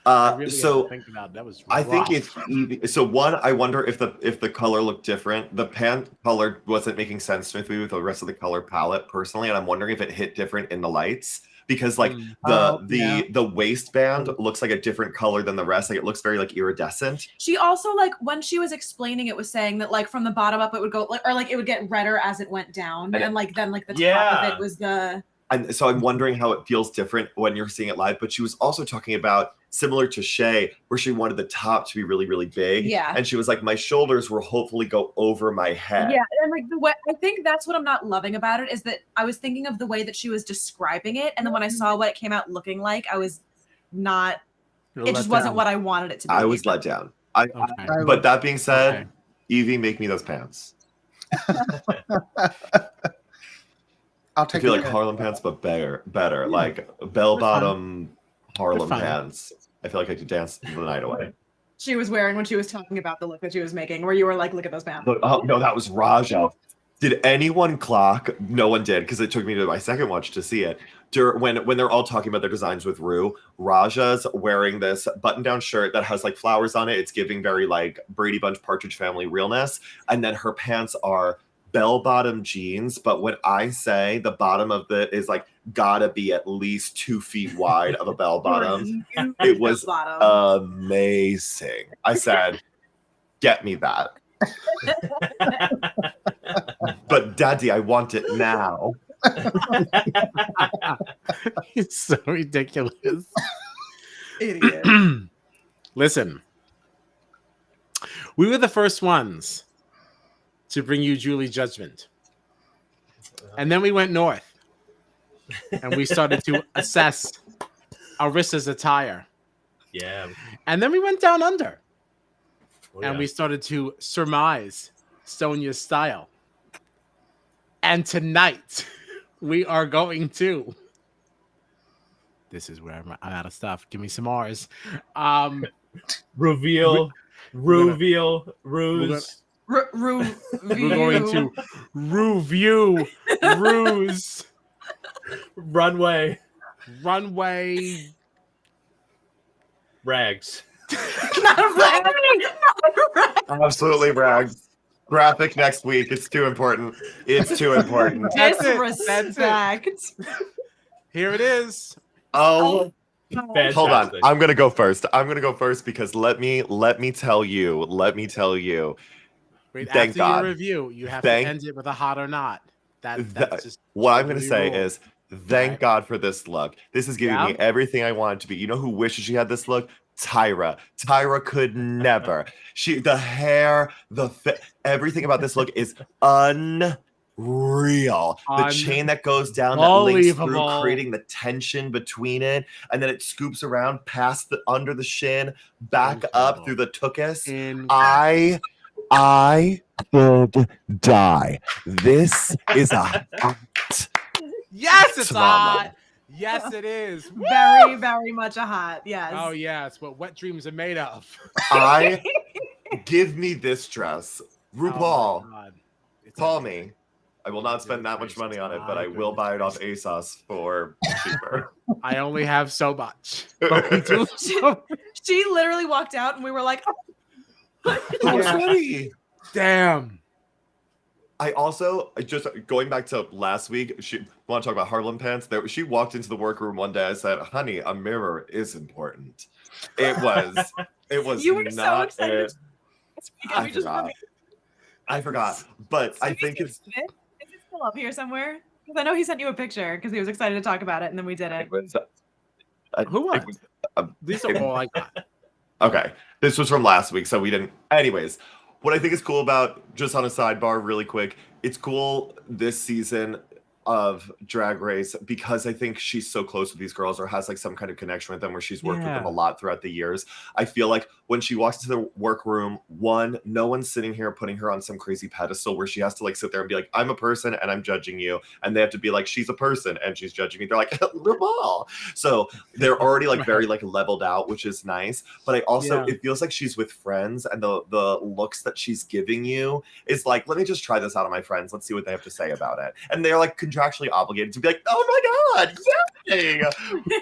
I really had So to think about it. That was I think rough. it's easy. So one, I wonder if the color looked different. The pant color wasn't making sense to me with the rest of the color palette personally, and I'm wondering if it hit different in the lights because like the waistband looks like a different color than the rest. Like it looks very like iridescent. She also like when she was explaining it was saying that like from the bottom up it would go like or like it would get redder as it went down and like then like the top of it was the. And so I'm wondering how it feels different when you're seeing it live. But she was also talking about similar to Shay, where she wanted the top to be really, really big. Yeah. And she was like, my shoulders will hopefully go over my head. Yeah, and like the way I think that's what I'm not loving about it is that I was thinking of the way that she was describing it, and then when I saw what it came out looking like, I was not. It just wasn't what I wanted it to be. I was let down. Okay. But that being said, Okay. Evie, make me those pants. I'll I take feel a like look. Harlem pants, but better. Like bell bottom Harlem fine. pants. I feel like I could dance the night away. She was wearing when she was talking about the look that she was making, where you were like, "Look at those pants." Look, oh no, that was Raja. Did anyone clock? No one did because it took me to my second watch to see it. When they're all talking about their designs with Rue, Raja's wearing this button-down shirt that has like flowers on it. It's giving very like Brady Bunch Partridge Family realness, and then her pants are bell-bottom jeans. But when I say the bottom of it is like gotta be at least 2 feet wide of a bell bottom, it was amazing. I said, "Get me that." But Daddy, I want it now. It's so ridiculous. Idiot. Listen, we were the first ones to bring you Julie Judgment. And then we went north and we started to assess Arissa's attire. Yeah. And then we went down under Oh, and yeah. we started to surmise Sonia's style. And tonight we are going to. This is where I'm out of stuff. Give me some R's. Reveal, ruse. We're going to review ruse Runway, rags. Absolutely rags. Graphic next week. It's too important. It's too important. That's it. Disrespect. Here it is. Oh, Fantastic. hold on. I'm gonna go first. Because let me tell you. Wait, Thank after God. your review, you have to end it with a hot or not. That's just What I'm gonna the say rule. is thank Okay. God for this look. This is giving me everything I want it to be. You know who wishes she had this look? Tyra. Tyra could never. The hair, everything about this look is unreal. The chain that goes down that links through, Unbelievable. creating the tension between it, and then it scoops around past under the shin, back up Incredible. through the tuchus. Incredible. I would die. This is a Yes, it's Trauma. hot. Yes, it is. Very, very much a hot. Yes. Oh yeah, it's what wet dreams are made of. Give me this dress. RuPaul, Oh, my God. It's call amazing. me. I will not spend that much money on it, but I will buy it off ASOS for cheaper. I only have so much. But we do She literally walked out and we were like, Sweaty. Damn. I also just going back to last week. She want to talk about Harlem pants. She walked into the workroom one day. I said, "Honey, a mirror is important." It was. It was. You were so not excited. it. I forgot. But I think it's. Is it still up here somewhere? Because I know he sent you a picture because he was excited to talk about it, and then we did it. It was. Who was? it was- These are all I got. Okay, this was from last week, so we didn't. Anyways, what I think is cool about, just on a sidebar, really quick, it's cool this season. of Drag Race because I think she's so close with these girls or has like some kind of connection with them where she's worked with them a lot throughout the years. I feel like when she walks into the workroom, one, no one's sitting here putting her on some crazy pedestal where she has to like sit there and be like, I'm a person and I'm judging you. And they have to be like, she's a person and she's judging me. They're like, RuPaul. So they're already like very like leveled out, which is nice. But I also, it feels like she's with friends and the looks that she's giving you is like, let me just try this out on my friends. Let's see what they have to say about it. And they're like contractually obligated to be like, oh my God, yay!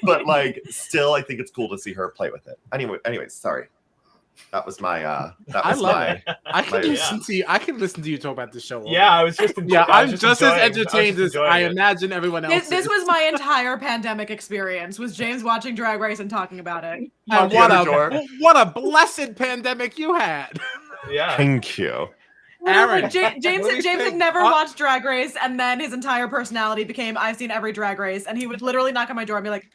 But like, still, I think it's cool to see her play with it. Anyways, sorry. That was my. I love it. I can listen to you. I can listen to you talk about the show. Yeah, I was just. I'm just as entertained as I imagine everyone else. This was my entire pandemic experience. Was James watching Drag Race and talking about it? And what a blessed pandemic you had. Yeah. Thank you. Aaron, James had never watched Drag Race, and then his entire personality became I've seen every Drag Race, and he would literally knock on my door and be like,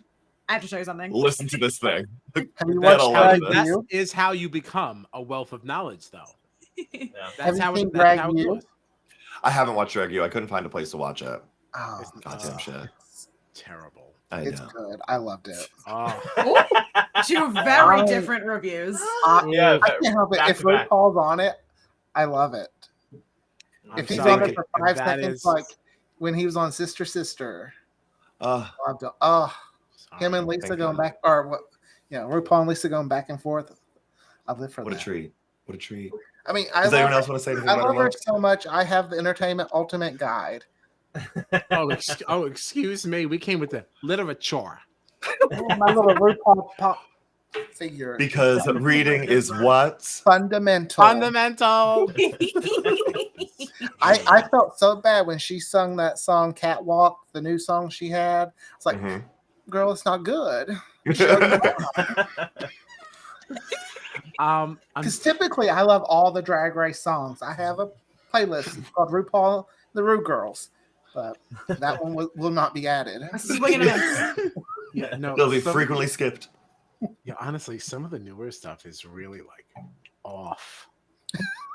I have to show you something. Listen to this thing. Have you watched That is how you become a wealth of knowledge, though. Yeah. That's how it goes. I haven't watched Drag You. I couldn't find a place to watch it. Oh, goddamn shit. It's terrible. It's good. I loved it. Oh. Two very different reviews. Yeah, I can't help it. If RuPaul's on it, I love it. If he's on it for 5 seconds, like when he was on Sister Sister. Him and Lisa going back, or what? RuPaul and Lisa going back and forth. I live for that. What a treat! What a treat! I mean, does anyone else want to say anything I about love her so much. I have the Entertainment Ultimate Guide. Excuse me. We came with the literature. My little RuPaul pop figure. Because reading is what? Fundamental. I felt so bad when she sung that song Catwalk, the new song she had. It's like, girl, it's not good. Because typically I love all the Drag Race songs. I have a playlist called RuPaul the Ru Girls, but that one will not be added. They'll be frequently skipped. Yeah, honestly, some of the newer stuff is really like off.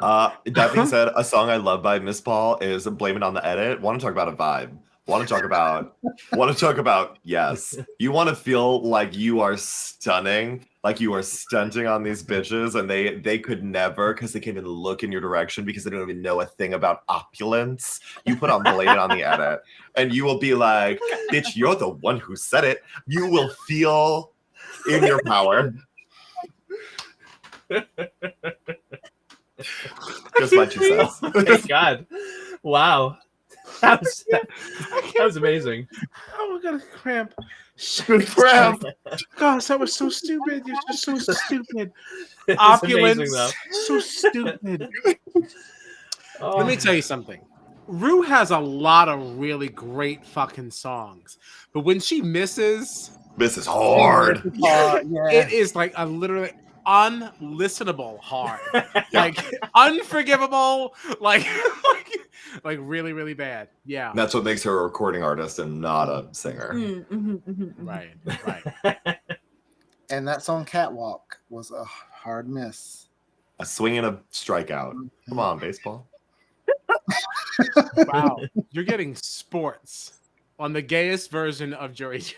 That being said, a song I love by Miss Paul is "Blame It on the Edit." Want to talk about a vibe? Want to talk about yes. You want to feel like you are stunning, like you are stunting on these bitches, and they could never, because they can't even look in your direction because they don't even know a thing about opulence. You put on "Blame It on the Edit," and you will be like, "Bitch, you're the one who said it." You will feel in your power. Just my 2 cents. Thank God. Wow. That was amazing. Oh, I got a cramp. Good cramp. Gosh, that was so stupid. You're just so stupid. It's Opulence. amazing, So stupid. Let me tell you something. Ru has a lot of really great fucking songs. But when she misses... This is hard. It is like a literally unlistenable hard. Like unforgivable. Like really, really bad. Yeah. That's what makes her a recording artist and not a singer. Right. And that song Catwalk was a hard miss. A swing and a strikeout. Come on, baseball. Wow. You're getting sports on the gayest version of Jury Duty.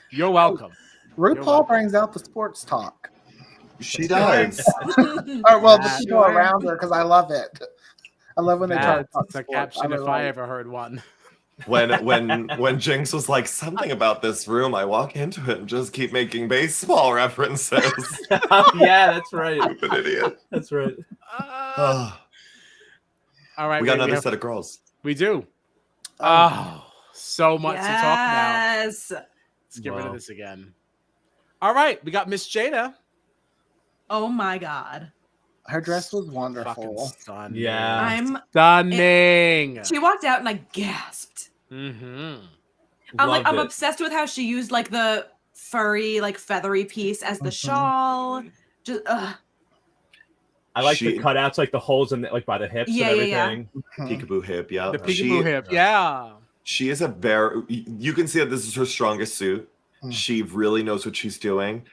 You're welcome. RuPaul brings out the sports talk. She does. Or well, the people around her, because I love it. I love when they talk about It's a caption if I ever heard one. When Jinx was like, something about this room, I walk into it and just keep making baseball references. Yeah, that's right. Stupid idiot. That's right. All right. We got another set of girls. We do. Oh, so much to talk about. Let's get rid of this again. All right. We got Miss Jada. Oh my God. Her dress was wonderful. Stunning. Yeah. I'm stunning. She walked out and I gasped. Mm-hmm. I'm obsessed with how she used like the furry, like feathery piece as the shawl. Just I like the cutouts, like the holes in like by the hips and everything. Peekaboo hip, yeah. The peekaboo hip, yeah. She is you can see that this is her strongest suit. She really knows what she's doing.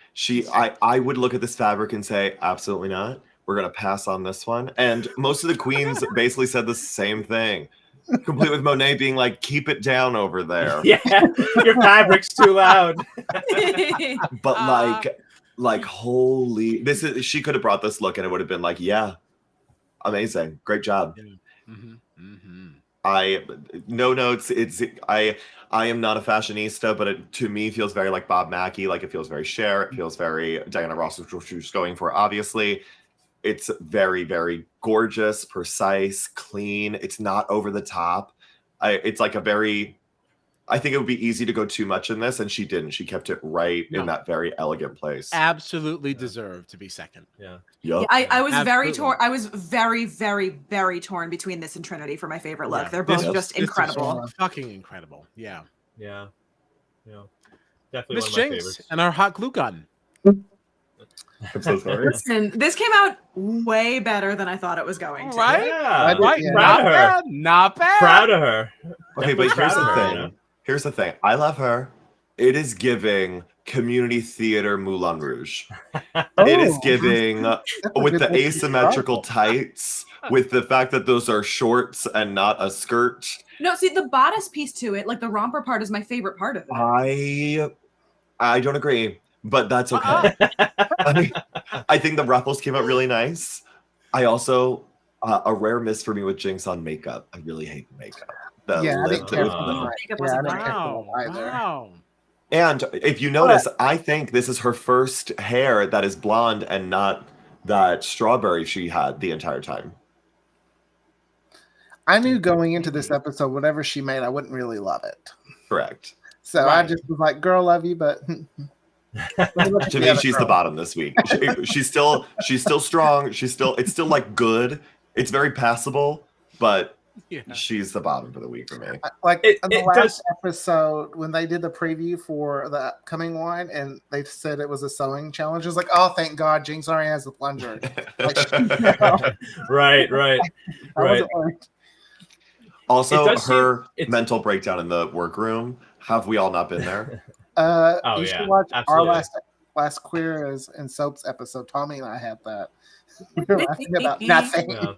I would look at this fabric and say, absolutely not. We're gonna pass on this one. And most of the queens basically said the same thing. complete with Monet being like, "Keep it down over there." Yeah, your fabric's too loud. But like holy, this is she could have brought this look and it would have been like, yeah, amazing, great job. Yeah. Mm-hmm. Mm-hmm. I no notes. I am not a fashionista, but it to me feels very like Bob Mackie. Like it feels very Cher. It feels very Diana Ross, which she's going for. Obviously, it's very very gorgeous, precise, clean. It's not over the top. It's like a very. I think it would be easy to go too much in this, and she didn't. She kept it right in that very elegant place. Absolutely deserved to be second. Yeah. Yep. I was very Absolutely. torn. I was very, very, very torn between this and Trinity for my favorite look. Yeah. They're both This- just this is incredible. Fucking incredible. Yeah. Yeah. Definitely Miss one of my Jinx favorites. and our hot glue gun. I'm so sorry. Listen, this came out way better than I thought it was going to. Right? Yeah. Right? Yeah. Not Proud of her. bad. Not bad. Proud of her. Okay, Definitely but here's proud the of her, thing. you know? Here's the thing. I love her. It is giving community theater Moulin Rouge. It is Oh, giving that's a with good the way to asymmetrical start. tights, with the fact that those are shorts and not a skirt. No, see the bodice piece to it, like the romper part, is my favorite part of it. I don't agree, but that's okay. I think the ruffles came out really nice. I also a rare miss for me with Jinx on makeup. I really hate the makeup. The Yeah, I lip, didn't care for uh, the Makeup yeah, wasn't I didn't care Wow. for that either. Wow. And if you notice, I think this is her first hair that is blonde and not that strawberry she had the entire time. I knew going into this episode, whatever she made, I wouldn't really love it. Correct. So I Right. just was like, "Girl, love you," but To me, she's the bottom this week. She's still strong. It's still like good. It's very passable, but Yeah. she's the bottom for the week for me. Like It- in the it last does- episode when they did the preview for the upcoming one, and they said it was a sewing challenge. It was like, "Oh, thank God, Jinx already has the plunger." Like, Right. I wasn't worried. Also, It does seem- her it's- mental breakdown in the workroom. Have we all not been there? Oh, You yeah, should watch absolutely. our last Queer as and Soaps episode. Tommy and I had that. We were laughing about nothing. Yeah.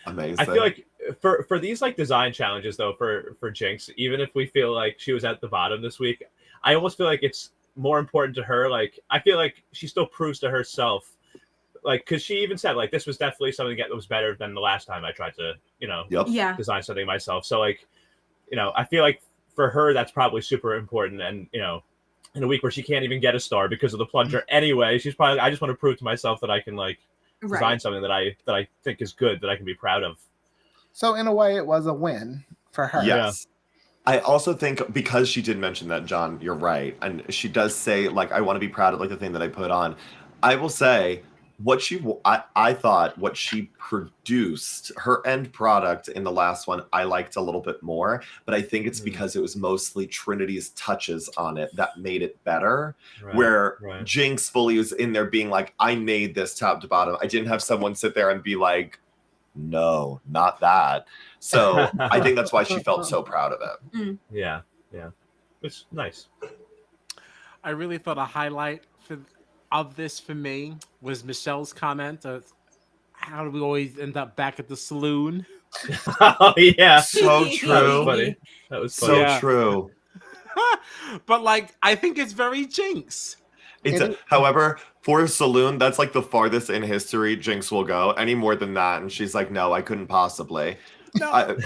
Amazing. I feel like for these like design challenges though for Jinx, even if we feel like she was at the bottom this week, I almost feel like it's more important to her. Like I feel like she still proves to herself, like because she even said like this was definitely something that was better than the last time I tried to Yep. Yeah. design something myself. So like I feel like for her that's probably super important, and in a week where she can't even get a star because of the plunger anyway, she's probably I just want to prove to myself that I can like design Right. something that I think is good, that I can be proud of. So in a way, it was a win for her. Yes. I also think because she did mention that, John, you're right. And she does say, like, I want to be proud of like the thing that I put on. I will say I thought what she produced, her end product in the last one, I liked a little bit more, but I think it's because it was mostly Trinity's touches on it that made it better. Right. Where Right. Jinx fully was in there being like, I made this top to bottom. I didn't have someone sit there and be like, no, not that. So I think that's why she felt so proud of it. Yeah. It's nice. I really thought a highlight of this for me was Michelle's comment of how do we always end up back at the saloon? Oh yeah. So That true. was funny. That was funny. So Yeah. true. But like, I think it's very Jinx. However, for a saloon, that's like the farthest in history Jinx will go. Any more than that, and she's like, no, I couldn't possibly. No,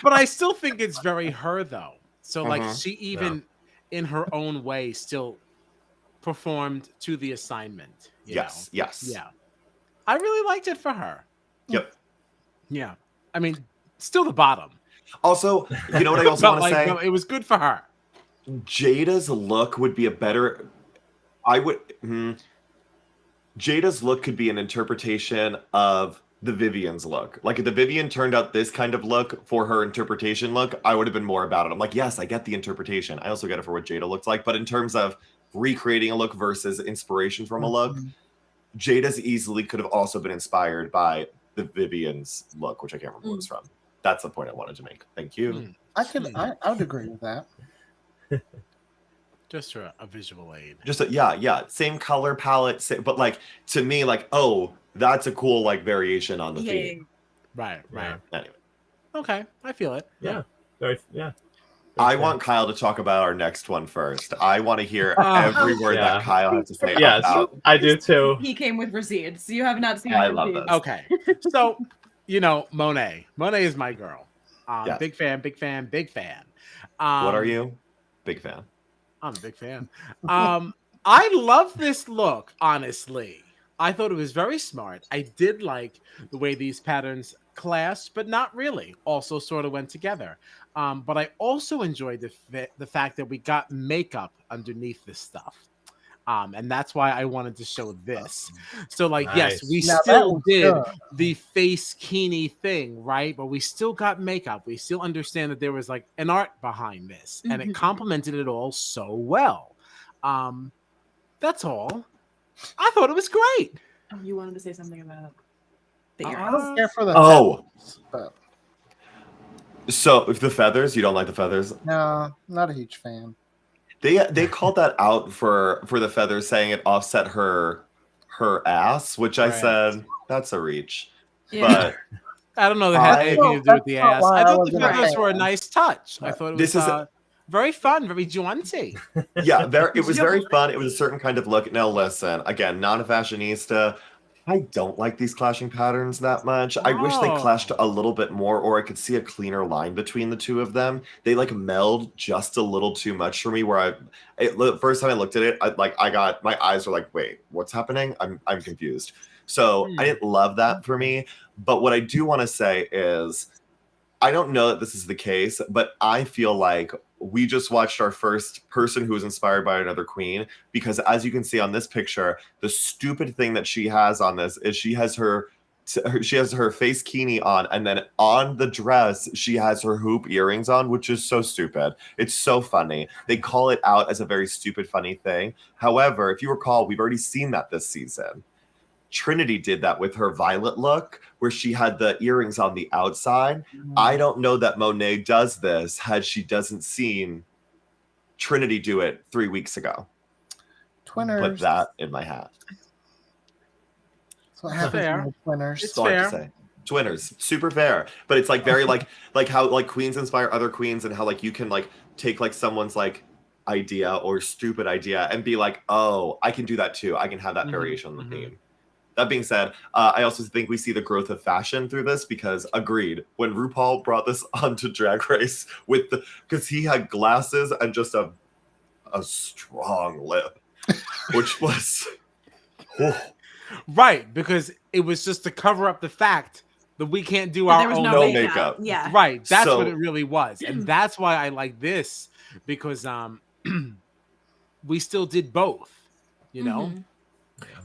but I still think it's very her though. So like, she even in her own way still performed to the assignment. you Yes, know? yes. Yeah. I really liked it for her. Yep. Yeah. I mean, still the bottom. Also, you know what I also But want to like, say? no, it was good for her. Jada's look would be a better. Jada's look could be an interpretation of the Vivian's look. Like if the Vivian turned out this kind of look for her interpretation look, I would have been more about it. I'm like, yes, I get the interpretation. I also get it for what Jada looks like. But in terms of recreating a look versus inspiration from a look, Jada's easily could have also been inspired by the Vivian's look, which I can't remember what it's from. That's the point I wanted to make. Thank you. I would agree with that. Just for a visual aid. Just yeah, same color palette, but like to me, like, oh, that's a cool like variation on the theme. Right. Anyway, Okay, I feel it. Yeah. Very, yeah. I want Kyle to talk about our next one first. I want to hear every word Yeah. that Kyle has to say Yes, about. I do too. He came with receipts. You have not seen I the love receipts. this. Okay, so Monet. Monet is my girl. Yes. Big fan, big fan, big fan. What are you? Big fan. I'm a big fan. I love this look, honestly. I thought it was very smart. I did like the way these patterns clashed, but not really. Also sort of went together. But I also enjoyed the fact that we got makeup underneath this stuff. And that's why I wanted to show this. So, like, yes, we Now that still was did good. the face kini thing, right? But we still got makeup. We still understand that there was like an art behind this, and it Mhm. complemented it all so well. That's all. I thought it was great. Oh, you wanted to say something about the Uh, earrings. I don't care for the Oh, feathers, but so if the feathers, you don't like the feathers? no, not a huge fan. They called that out for the feathers, saying it offset her ass, which I Right. said that's a reach. Yeah. But I don't know that had I- anything to do with the That's not ass. why I I thought the wasn't a feathers were a fan. nice touch. I But thought it this was is very fun, very jaunty. yeah, it was very fun. It was a certain kind of look. Now listen, again, not a fashionista. I don't like these clashing patterns that much. I wish they clashed a little bit more, or I could see a cleaner line between the two of them. They like meld just a little too much for me. Where first time I looked at it, I got my eyes were like, wait, what's happening? I'm confused. So I didn't love that for me. But what I do want to say is, I don't know that this is the case, but I feel like we just watched our first person who was inspired by another queen, because as you can see on this picture, the stupid thing that she has on this is she has her face kini on, and then on the dress she has her hoop earrings on, which is so stupid. It's so funny. They call it out as a very stupid funny thing. However, if you recall, we've already seen that this season. Trinity did that with her violet look, where she had the earrings on the outside. I don't know that Monet does this had she doesn't seen Trinity do it 3 weeks ago. Twinners. Put that in my hat. That's what happens fair. with twinners. It's That's all I have to fair. say. Twinners, super fair, but it's like very like how like queens inspire other queens, and how like you can like take like someone's like idea or stupid idea and be like, oh, I can do that too. I can have that Mhm, variation on the mhm. theme. That being said, I also think we see the growth of fashion through this, because agreed, when RuPaul brought this onto Drag Race because he had glasses and just a strong lip, which was Right, because it was just to cover up the fact that we can't do But our there was own no makeup. makeup. Yeah. Right, that's what So- it really was, and that's why I like this, because we still did both, you know. Mhm.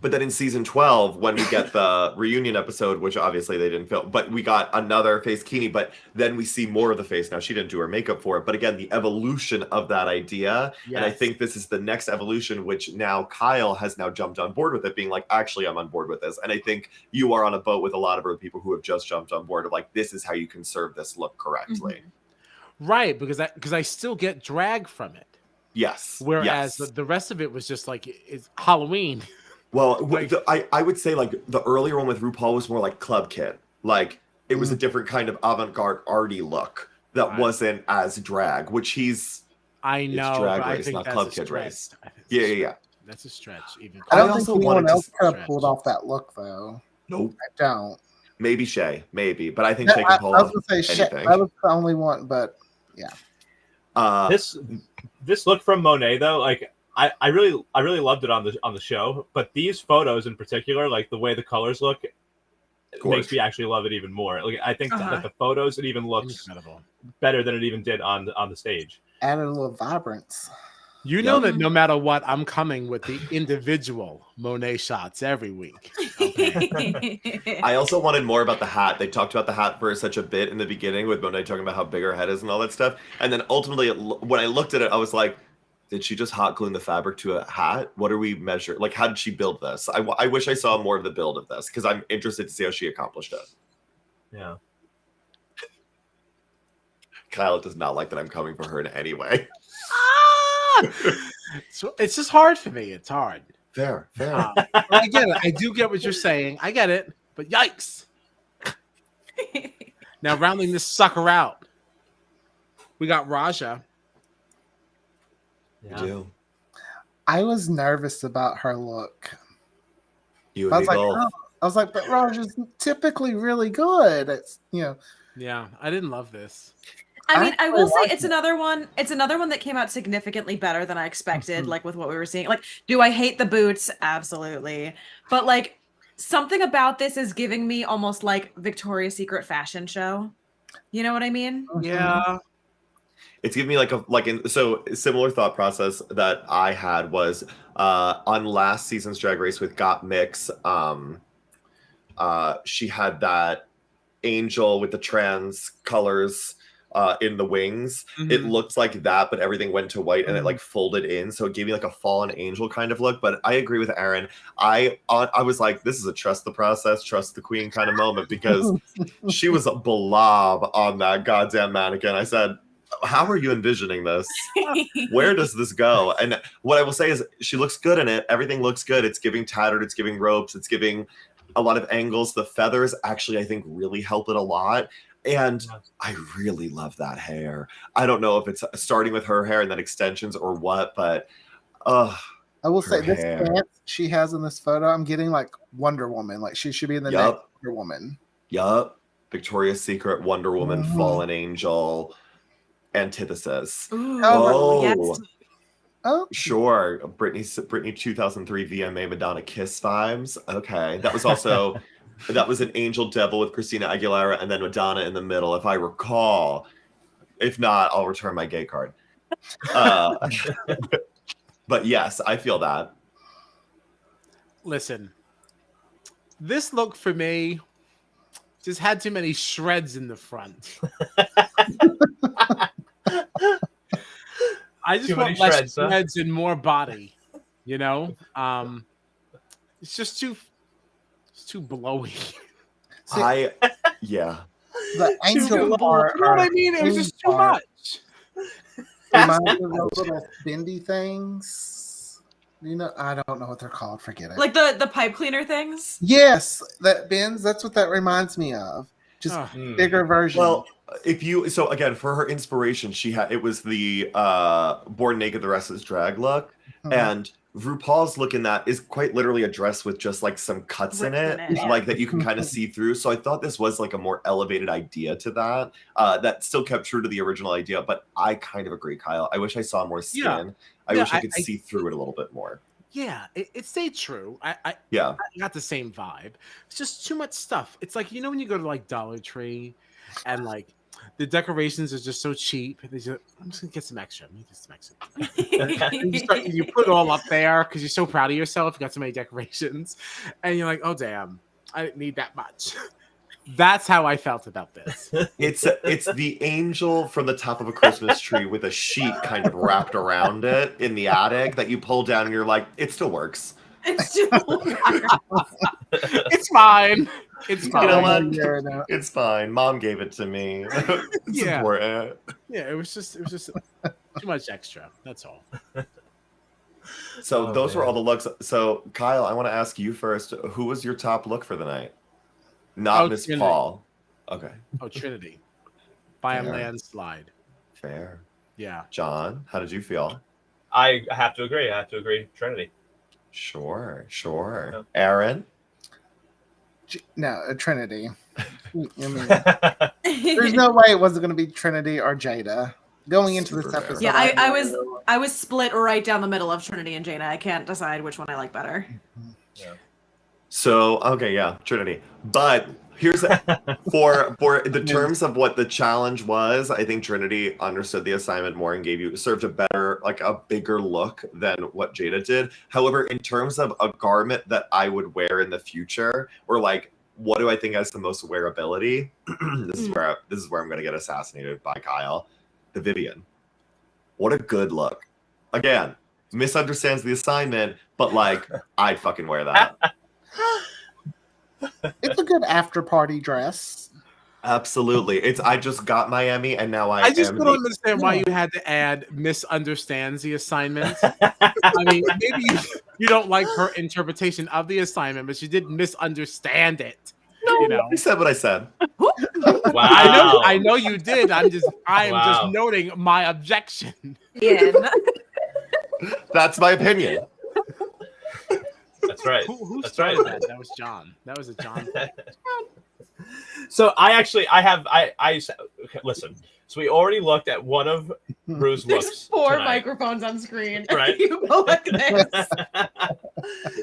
But then in season 12, when we get the reunion episode, which obviously they didn't film, but we got another face kini, but then we see more of the face. Now, she didn't do her makeup for it, but again, the evolution of that idea. And I Yes. think this is the next evolution, which now Kyle has now jumped on board with it, being like, actually, I'm on board with this. And I think you are on a boat with a lot of other people who have just jumped on board of like, this is how you can serve this look correctly. Right, because I still get drag from it, Yes. whereas yes. the rest of it was just like it's Halloween. Well, Like- I would say like the earlier one with RuPaul was more like Club Kid. Like it was a different kind of avant-garde arty look that Right. wasn't as drag, which he's I It's know, Drag but I Race, think not that's Club a Kid stretch. Race. I think it's a Yeah. stretch. That's a stretch. Even I don't I think also anyone wanted to else could have stretch. pulled off that look though. Nope. I don't. Maybe Shay, maybe, but I think I, Shay I can pull was off gonna say shit. anything. I was the only one, but This look from Monet though, like I really loved it on the show, but these photos in particular, like the way the colors look, makes Gorge. me actually love it even more. Like I think Uh-huh. that the photos, it even looks incredible. better than it even did on the stage. added a little vibrance. You know Yep. that no matter what, I'm coming with the individual Monet shots every week. Okay. I also wanted more about the hat. They talked about the hat for such a bit in the beginning with Monet talking about how big her head is and all that stuff. And then ultimately, when I looked at it, I was like, did she just hot glue the fabric to a hat? What are we measuring? Like, how did she build this? I wish I saw more of the build of this, because I'm interested to see how she accomplished it. Yeah. Kyle does not like that I'm coming for her in any way. So it's just hard for me. It's hard. Fair. But I get it. I do get what you're saying. I get it. But yikes. Now, rounding this sucker out, we got Raja. You do. I was nervous about her look. You I and was me like, both. oh. I was like, but Raja's typically really good. It's Yeah, I didn't love this. I mean, I will say like it's it. another one. It's another one that came out significantly better than I expected. Mhm. Like with what we were seeing. Like, do I hate the boots? Absolutely. But like, something about this is giving me almost like Victoria's Secret fashion show. You know what I mean? Yeah. It's giving me so similar thought process that I had was on last season's Drag Race with Got Mix. She had that angel with the trans colors in the wings. It Mhm. looked like that, but everything went to white and it Mhm. like folded in, so it gave me like a fallen angel kind of look. But I agree with Aaron. I was like, this is a trust the process, trust the queen kind of moment, because she was a blob on that goddamn mannequin. I said, how are you envisioning this? Where does this go? And what I will say is she looks good in it. Everything looks good. It's giving tattered, it's giving ropes, it's giving a lot of angles. The feathers actually, I think, really help it a lot. And I really love that hair. I don't know if it's starting with her hair and then extensions or what, but I will her say this hair. dance she has in this photo, I'm getting like Wonder Woman. Like she should be in the next Yup. Wonder Woman. Yup. Victoria's Secret, Wonder Woman, Mhm. Fallen Angel, antithesis. Ooh, Oh, yes. Oh, sure. Britney 2003 VMA Madonna Kiss vibes. Okay. That was also that was an Angel Devil with Christina Aguilera and then Madonna in the middle, if I recall. If not, I'll return my gay card. But yes, I feel that. Listen, this look for me just had too many shreds in the front. I just Too want many less shreds, huh? shreds and more body. You know, it's just it's too blowy. see, Yeah. the angel part. You know what I mean? It was just too much. Reminds me of those little bendy things. You know, I don't know what they're called. Forget it. Like the pipe cleaner things. Yes, that bends. That's what that reminds me of. Just Ugh. bigger version. Well, so again, for her inspiration, it was the Born Naked the Rest is Drag look. Mhm. And RuPaul's look in that is quite literally a dress with just like some cuts in Rips it, in it, yeah. like that you can kind of see through. So I thought this was like a more elevated idea to that. That still kept true to the original idea, but I kind of agree, Kyle. I wish I saw more skin. Yeah. I Yeah, wish I could see through it a little bit more. Yeah, it stayed true. I got the same vibe. It's just too much stuff. It's like, you know, when you go to like Dollar Tree and like the decorations are just so cheap. I'm just gonna get some extra. Let me get some extra. And you put it all up there because you're so proud of yourself. You got so many decorations, and you're like, oh damn, I didn't need that much. That's how I felt about this. It's the angel from the top of a Christmas tree with a sheet kind of wrapped around it in the attic that you pull down and you're like, it still works. It's still It's fine. It's fine. You know Yeah, what? no. It's fine. Mom gave it to me. It's Yeah. important. Yeah, it was just too much extra. That's all. So Oh, those were man. all the looks. So Kyle, I want to ask you first. Who was your top look for the night? Not Miss Trinity. Paul. Okay, Oh, Trinity. By a Fair. landslide. fair. Yeah. John, how did you feel? I have to agree. Trinity. Sure. Yeah. Aaron? No, Trinity. I mean, there's no way it wasn't going to be Trinity or Jada going into this Super fair. episode. Yeah, I was split right down the middle of Trinity and Jada. I can't decide which one I like better. So, okay, yeah, Trinity. But here's for the terms of what the challenge was, I think Trinity understood the assignment more and served a better, like a bigger look than what Jada did. However, in terms of a garment that I would wear in the future, or like what do I think has the most wearability? This is where I'm gonna get assassinated by Kyle. The Vivian. What a good look. Again, misunderstands the assignment, but like I'd fucking wear that. It's a good after party dress. Absolutely. I just got my Emmy and now I just am don't understand why you had to add misunderstands the assignment. I mean, maybe you don't like her interpretation of the assignment, but she did misunderstand it. No, You know, I said what I said. Wow. I know you did. I am just Wow. noting my objection. Ian. That's my opinion. That's right. Who That's started right. that? That was John. That was a John thing. So I listen. So we already looked at one of Rue's There's looks 4 tonight. microphones on screen. Right. You go like this.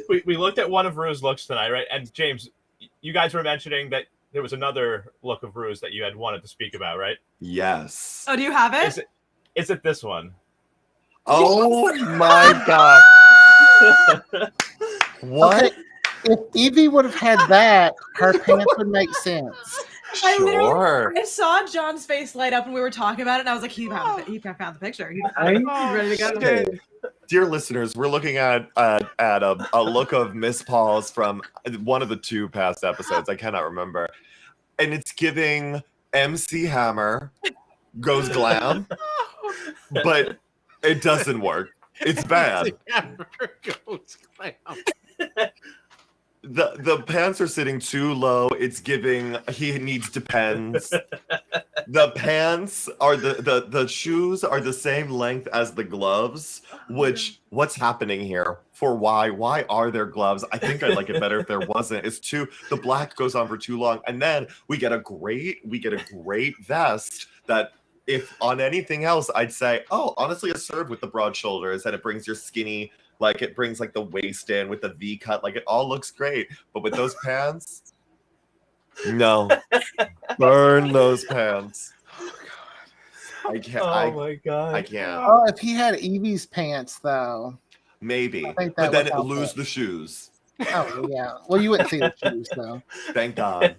we looked at one of Rue's looks tonight, right? And James, you guys were mentioning that there was another look of Rue's that you had wanted to speak about, right? Yes. Oh, do you have it? Is it this one? Oh my god. What? Okay, if Evie would have had that, her pants would make sense. I literally Sure. I saw John's face light up when we were talking about it, and I was like, he found the picture. He's ready to go. Shit. Dear listeners, we're looking at a look of Miss Paul's from one of the 2 past episodes. I cannot remember. And it's giving MC Hammer goes glam, but it doesn't work. It's bad. The pants are sitting too low. It's giving he needs Depends. The pants are the shoes are the same length as the gloves, which what's happening here? For why are there gloves? I think I'd like it better if there wasn't. The black goes on for too long. And then we get a great vest that if on anything else, I'd say, oh, honestly, a serve with the broad shoulders and it brings your skinny, like it brings like the waist in with the V cut, like it all looks great. But with those pants, no, burn those pants. I can't. Oh my god! I can't. Oh, if he had Evie's pants, though. Maybe, I think but that then would it help lose it. the shoes. Oh, yeah. Well, you wouldn't see the shoes, though. Thank God.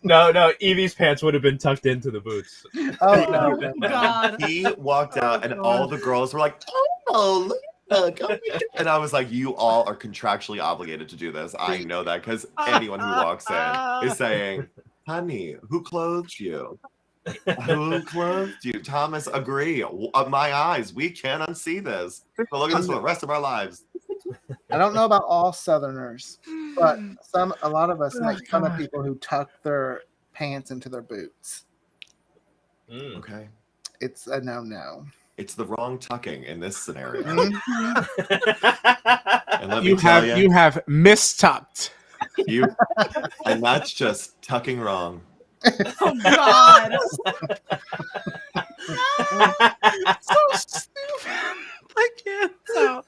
No, Evie's pants would have been tucked into the boots. Oh, Oh no. my god. He walked out, and all the girls were like, "Oh, look!" Oh my God. And I was like, "You all are contractually obligated to do this. I know that because anyone who walks in is saying, honey, who clothed you? Who clothed you?" Thomas, agree. My eyes, we can't unsee this. But look at this for the rest of our lives. I don't know about all Southerners, but a lot of us make fun of people who tuck their pants into their boots. Mm. Okay. It's a no-no. It's the wrong tucking in this scenario. Mhm. And let me You tell have you have mistucked. And that's just tucking wrong. Oh god. So stupid. I can't tell.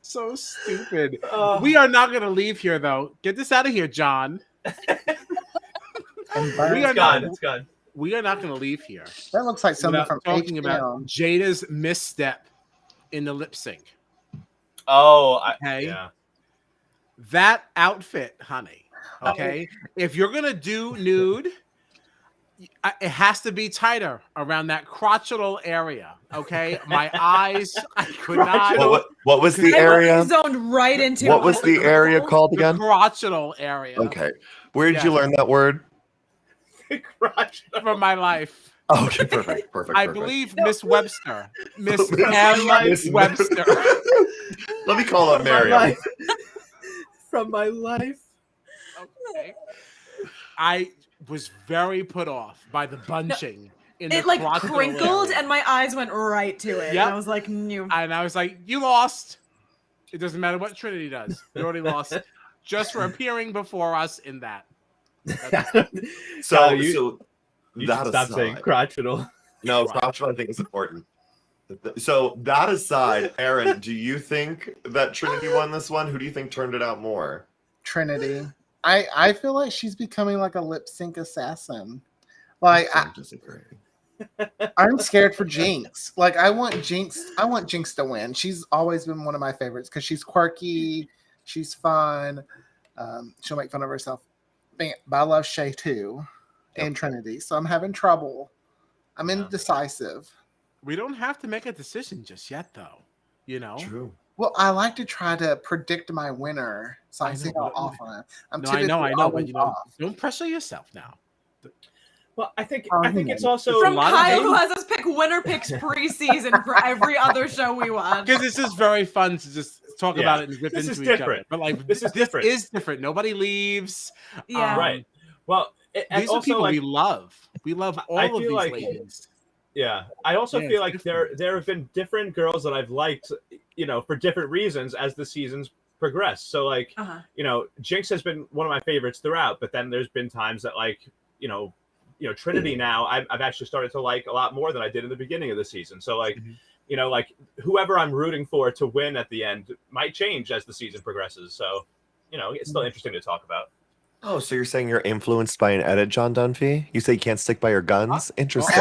So stupid. We are not going to leave here, though. Get this out of here, John. And burn- We are It's gone. not. It's gone. We are not going to leave here That looks like something without from talking H&M. about Jada's misstep in the lip sync. Oh, Okay. yeah. That outfit, honey. Okay, if you're gonna do nude, it has to be tighter around that crotchal area. Okay, my eyes, I could not. What was the I area? zoned right into What was the area called The again? crotchal area. Okay. Where did you Yes. learn that word? Crotch. From my life. Oh, okay, perfect. I believe Miss Webster, Miss Miss M. Miss Webster. Let me call up Miriam. From my life. Okay. I was very put off by the bunching in the It like crotchal crinkled area. and my eyes went right to it. Yep. And I was like, new. And I was like, you lost. It doesn't matter what Trinity does. You already lost just for appearing before us in that. So, you so should that stop saying aside, crotchal. no, crotchal I think is important. So that aside, Aaron, do you think that Trinity won this one? Who do you think turned it out more? Trinity. I feel like she's becoming like a lip sync assassin. Like I disagree. I'm scared for Jinx. Like I want Jinx to win. She's always been one of my favorites because she's quirky, she's fun. She'll make fun of herself. But I love Shay too, and Trinity. So I'm having trouble. I'm indecisive. We don't have to make a decision just yet, though. You know? True. Well, I like to try to predict my winner, so I see how off I am. I'm No, I know, typically but always you know, off. don't pressure yourself now. Well, I think Oh, it's also From a lot of Kyle, who games. has us pick winner picks preseason for every other show we watch. Because it's just very fun to just talk Yeah. about it and rip This into is each other. different. But like This is different. is different. Nobody leaves. Yeah. right. Well, and These are also people like we love. We love all I of feel these like- ladies. yeah, I also Yeah, feel it's like different. there have been different girls that I've liked, for different reasons as the seasons progress. So like, Uh-huh. Jinx has been one of my favorites throughout, but then there's been times that like, Trinity now I've actually started to like a lot more than I did in the beginning of the season. So like, Mhm. like whoever I'm rooting for to win at the end might change as the season progresses. So, it's still interesting to talk about. Oh, so you're saying you're influenced by an edit, John Dunphy? You say you can't stick by your guns? Interesting.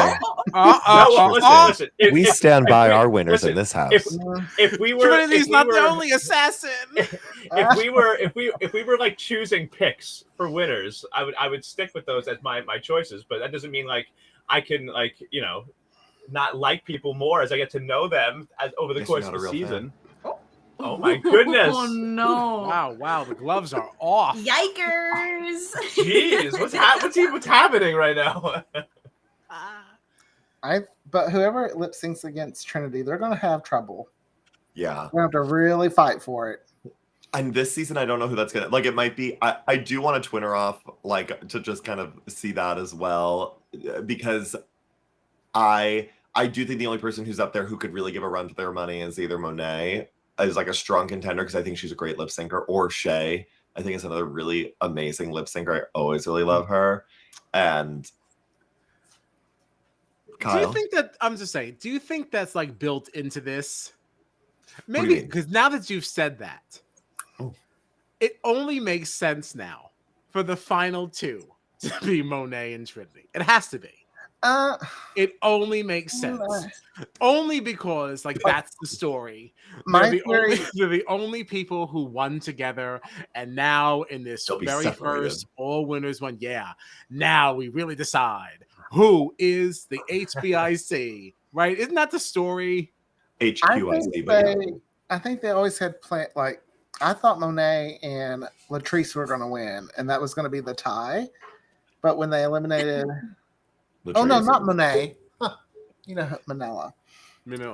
No, well, listen. We stand by we- our winners listen, in this house. If we were, Trinity's not the only assassin. if we were like choosing picks for winners, I would stick with those as my choices. But that doesn't mean like I can like not like people more as I get to know them as over the Guess course you're of not the a real season. Oh my goodness! Oh no! Wow, the gloves are off. Yikers! Jeez, what's happening right now? But whoever lip syncs against Trinity, they're gonna have trouble. Yeah. They have to really fight for it. And this season, I don't know who that's gonna like. It might be. I do want to twin her off, like to just kind of see that as well, because I do think the only person who's up there who could really give a run for their money is either Monet is like a strong contender because I think she's a great lip syncer, or Shay. I think it's another really amazing lip syncer. I always really love her. And Kyle, Do you think that I'm just saying? Do you think that's like built into this? do you Maybe mean? because now that you've said that, Oh. it only makes sense now for the final two to be Monet and Trinity. It has to be. It only makes sense. Only because like that's the story. My They're the only people who won together, and now in this They'll be very separated. first all winners one, now we really decide who is the HBIC, right? Isn't that the story? HQIC, I think they always had planned. Like I thought Monet and Latrice were going to win, and that was going to be the tie. But when they eliminated, oh no, not Monet. Huh. Manila.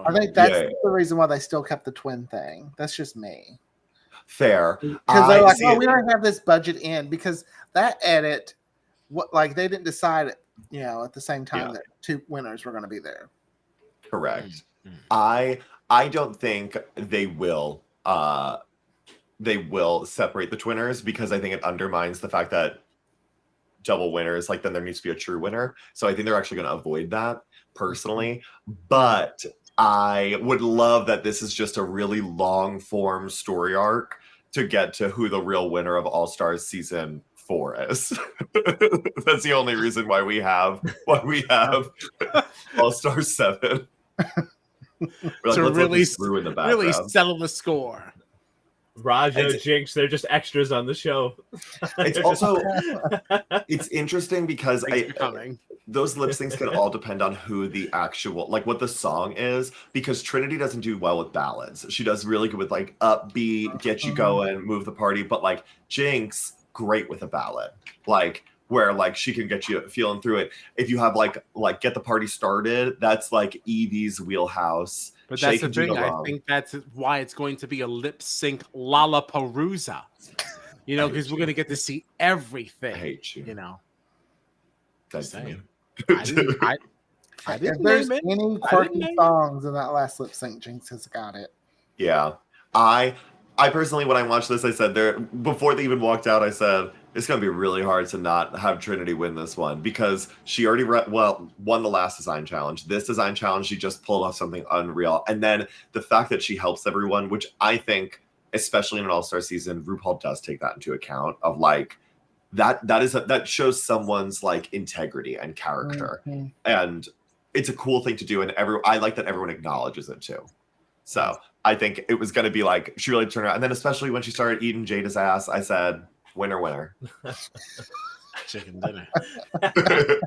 I think that's the reason why they still kept the twin thing. That's just me. Fair. Because they're like, we don't have this budget in because that edit, they didn't decide, at the same time that two winners were going to be there. Correct. I don't think they will separate the twinners because I think it undermines the fact that double winners, like then there needs to be a true winner. So I think they're actually going to avoid that personally. But I would love that this is just a really long form story arc to get to who the real winner of All Stars season 4 is. That's the only reason why we have All Stars 7. We're To really settle the score. Raja, Jinx, they're just extras on the show. It's also it's interesting because those lip syncs can all depend on who the actual what the song is, because Trinity doesn't do well with ballads. She does really good with upbeat, get you going, move the party, but Jinx, great with a ballad. Where she can get you feeling through it. If you have get the party started, that's Evie's wheelhouse. But that's the thing. I think that's why it's going to be a lip sync Lollapalooza. Because we're going to get to see everything. I hate you. That's saying. I didn't if there's name it. any quirky songs in that last lip sync, Jinx has got it. Yeah. I personally, when I watched this, I said before they even walked out, I said, it's going to be really hard to not have Trinity win this one because she already won the last design challenge. This design challenge, she just pulled off something unreal. And then the fact that she helps everyone, which I think, especially in an all-star season, RuPaul does take that into account of that shows someone's integrity and character. Mm-hmm. And it's a cool thing to do. And I like that everyone acknowledges it too. So I think it was going to be she really turned around. And then especially when she started eating Jada's ass, I said, winner. Chicken dinner. I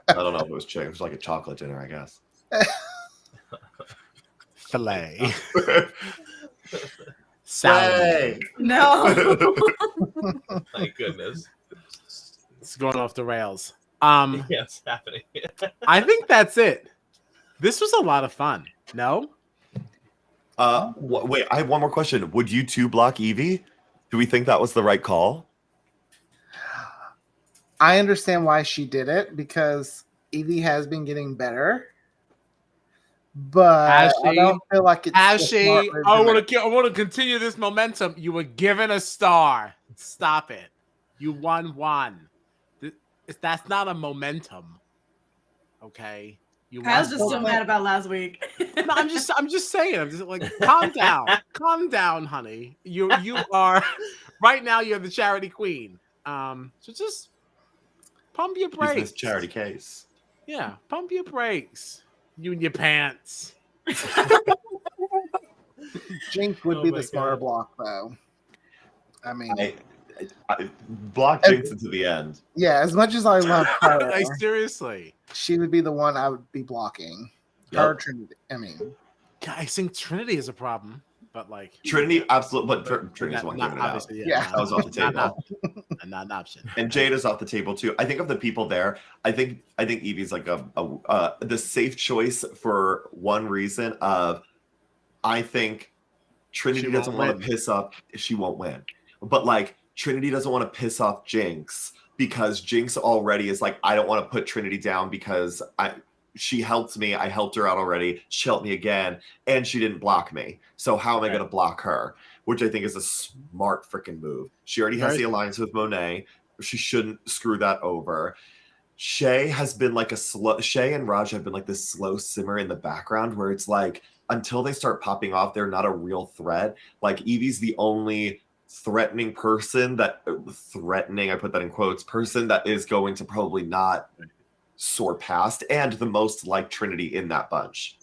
don't know if it was chicken. It was a chocolate dinner, I guess. Filet. Salad. No. My goodness. It's going off the rails. Yeah, it's happening. I think that's it. This was a lot of fun. No? Wait, I have one more question. Would you two block Evie? Do we think that was the right call? I understand why she did it because Evie has been getting better, but Has I she? don't feel like it's Has the she? smart move to I make. want to continue this momentum. You were given a star. Stop it. You won one. That's not a momentum. Okay. Kyle's won just so one. mad about last week. No, I'm just saying. I'm just like, calm down, honey. You are right now. You're the charity queen. So just pump your Use brakes. this charity case. Yeah, pump your brakes. You and your pants. Jinx would Oh be my the smarter God. block, though. I mean, I block Jinx into the end. yeah, as much as I love her, Like seriously. she would be the one I would be blocking. Her Trinity. I mean, I think Trinity is a problem, but like Trinity, absolutely, but Trinity's the one not giving it out. obviously, Yeah. That was off the table. Not an option. And Jade is off the table too. I think of the people there. I think Evie's like the safe choice for one reason of I think Trinity She doesn't won't want to piss off. She won't win, but like Trinity doesn't want to piss off Jinx because Jinx already is like I don't want to put Trinity down because she helped me. I helped her out already. She helped me again, and she didn't block me. So how am I going to block her? Which I think is a smart freaking move. She already has the alliance with Monet. She shouldn't screw that over. Shay has been like Shay and Raj have been like this slow simmer in the background where it's like until they start popping off, they're not a real threat. Like Evie's the only threatening person I put that in quotes, person that is going to probably not soar past, and the most like Trinity in that bunch.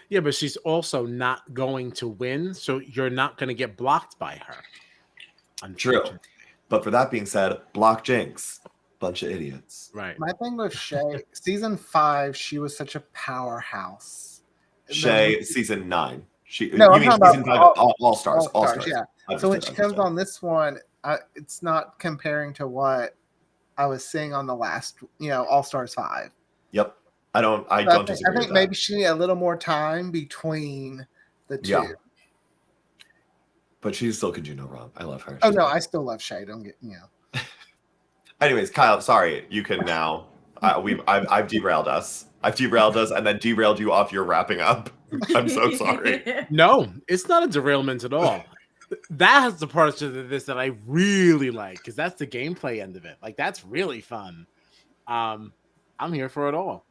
Yeah, but she's also not going to win, so you're not going to get blocked by her. True. But for that being said, block Jinx. Bunch of idiots. Right. my thing with Shay, season 5, she was such a powerhouse. Shay, season 9. No, I'm talking season about 5, all stars. All stars. Yeah. So when she comes on this one, it's not comparing to what I was seeing on the last, All Stars 5. Yep. I don't disagree. I think maybe she needed a little more time between the two. Yeah. But she still could do no wrong. I love her. Oh no, I still love Shay. Don't get Anyways, Kyle, sorry. You can now. I've derailed us. I've derailed us and then derailed you off your wrapping up. I'm so sorry. No, it's not a derailment at all. That has the part of this that I really like because that's the gameplay end of it. Like that's really fun. I'm here for it all.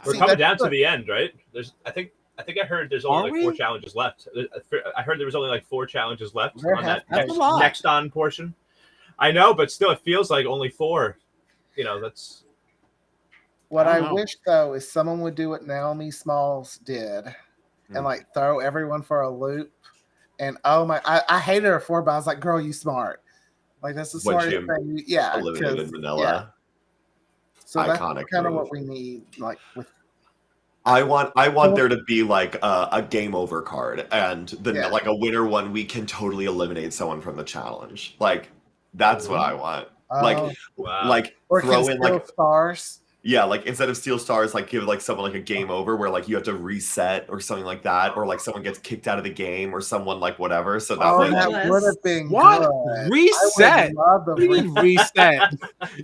We're coming down to the end, right? I think I heard there's only like 4 challenges left. I heard there was only like 4 challenges left on that next on portion. I know, but still, it feels like only 4. That's. What I wish though is someone would do what Naomi Smalls did, and like throw everyone for a loop. And oh my, I hated her for, but I was like, "Girl, you smart." Like that's the smartest thing. Yeah, eliminated Manila. Yeah. So iconic that's kind of move. what we need. Like with. I want there to be like a game over card, and then like a winner one week can totally eliminate someone from the challenge. Like that's what I want. Like or throw in like stars. Yeah, like instead of steal stars, like give like someone like a game over where like you have to reset or something like that, or like someone gets kicked out of the game or someone like whatever. So that would have been what good. reset? What do you mean reset?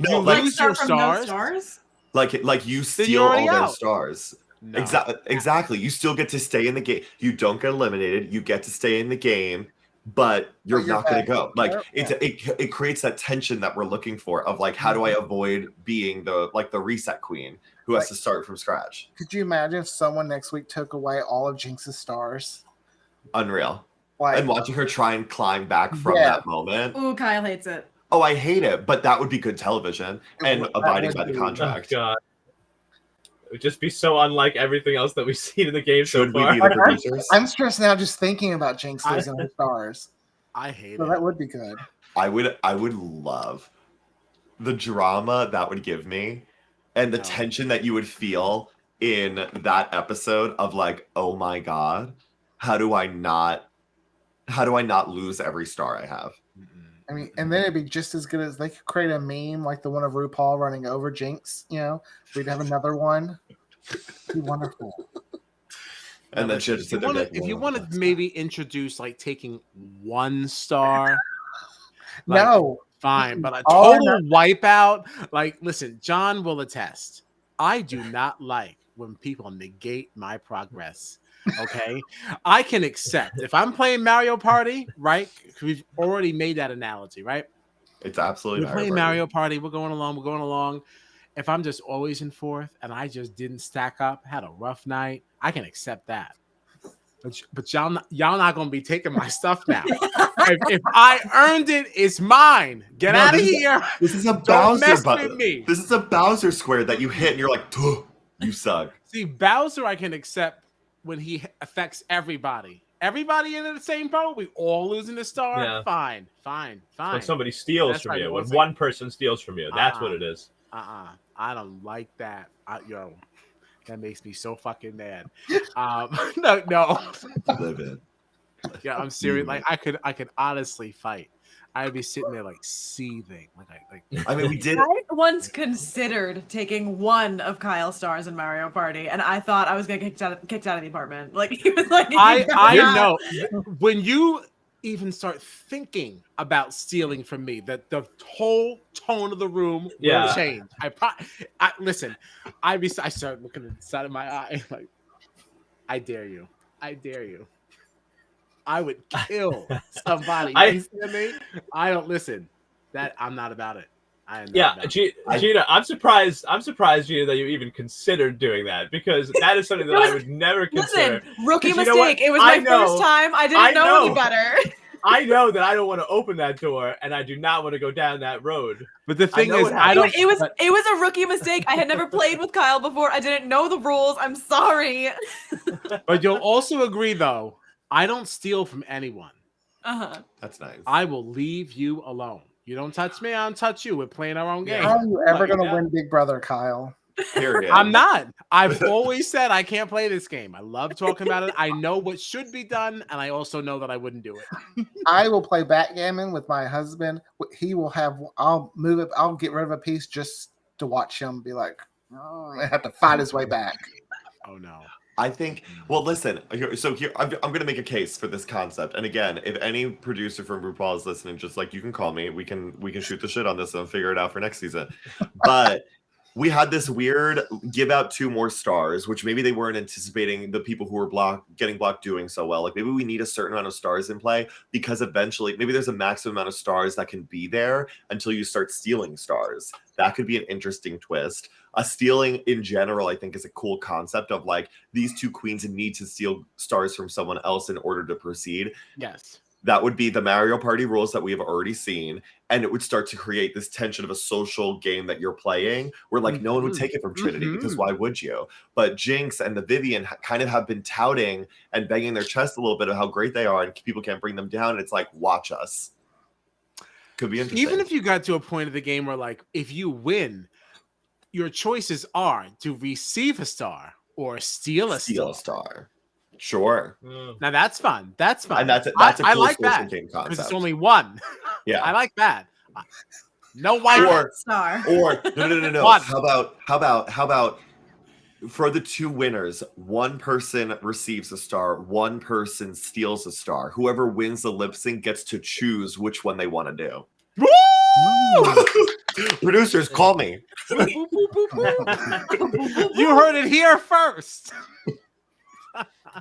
No, you like lose your stars. Like you steal all their stars. No. Exactly. You still get to stay in the game. You don't get eliminated. You get to stay in the game, but you're not going to go. Like it creates that tension that we're looking for of like, how do I avoid being the reset queen who has to start from scratch? Could you imagine if someone next week took away all of Jinx's stars? Unreal. And watching her try and climb back from that moment. Ooh, Kyle hates it. Oh, I hate it, but that would be good television and abiding by the contract. Oh, God. It would just be so unlike everything else that we've seen in the game so far. We be the producers? I'm stressed now just thinking about Jinx losing her stars. I hate so it. That would be good. I would love the drama that would give me and the tension that you would feel in that episode of like, oh my God, how do I not lose every star I have? I mean, and then it'd be just as good as they could create a meme like the one of RuPaul running over Jinx. We'd have another one. It'd be wonderful. And then she'll just sit there. If you want to maybe introduce like taking 1 star, No, fine, but a All or total wipeout. Like, listen, John will attest. I do not like when people negate my progress. Okay, I can accept if I'm playing Mario Party, right? We've already made that analogy, right? It's absolutely We're playing Mario Party. We're going along. If I'm just always in 4th and I just didn't stack up, had a rough night, I can accept that. But y'all not gonna be taking my stuff now. if I earned it, it's mine. Get out of here. This is a Don't Bowser mess button. with me. This is a Bowser square that you hit and you're like, you suck. See, Bowser I can accept when he affects everybody. Everybody in the same boat. We all losing a star. Yeah. Fine. When somebody steals That's from right, you, it when was one person steals from you, that's what it is. I don't like that. That makes me so fucking mad. No. Live it. Yeah, I'm serious. Like I could honestly fight. I'd be sitting there like seething. I mean, we did. I once considered taking 1 of Kyle's stars in Mario Party, and I thought I was gonna get kicked out of the apartment. Like he was like, I know when you even start thinking about stealing from me, that the whole tone of the room will change. Listen. I started looking at the side of my eye like, I dare you. I would kill somebody. You understand me? I don't listen. That I'm not about it. I am not about it. Gina, I'm surprised, Gina, that you even considered doing that, because that is something that I would never consider. Listen, rookie mistake. It was my first time. I didn't know any better. I know that I don't want to open that door, and I do not want to go down that road. But the thing is, it was a rookie mistake. I had never played with Kyle before. I didn't know the rules. I'm sorry. But you'll also agree, though, I don't steal from anyone. That's nice. I will leave you alone. You don't touch me, I don't touch you. We're playing our own game. How are you ever going to win Big Brother, Kyle? Period. I'm not. I've always said I can't play this game. I love talking about it. I know what should be done, and I also know that I wouldn't do it. I will play backgammon with my husband. He will have. I'll move it. I'll get rid of a piece just to watch him be like, and have to fight his way back. Oh no. I think. Well, listen. So here, I'm going to make a case for this concept. And again, if any producer from RuPaul is listening, just like you can call me. We can shoot the shit on this and figure it out for next season. But we had this weird give out 2 more stars, which maybe they weren't anticipating the people who were getting blocked doing so well. Like maybe we need a certain amount of stars in play, because eventually maybe there's a maximum amount of stars that can be there until you start stealing stars. That could be an interesting twist. Stealing in general, I think, is a cool concept of like these 2 queens need to steal stars from someone else in order to proceed. Yes. That would be the Mario Party rules that we have already seen. And it would start to create this tension of a social game that you're playing where like no one would take it from Trinity, because why would you? But Jinx and the Vivian kind of have been touting and banging their chest a little bit of how great they are, and people can't bring them down. And it's like, watch us. Could be interesting. Even if you got to a point of the game where like, if you win, your choices are to receive a star or steal a star. Sure. Now that's fun. That's fun. And that's a I cool like social that game concept. because it's only 1. Yeah, I like that. No white star. Or no. One. How about for the 2 winners, 1 person receives a star, 1 person steals a star. Whoever wins the lip sync gets to choose which one they want to do. Woo! Producers, call me. You heard it here first.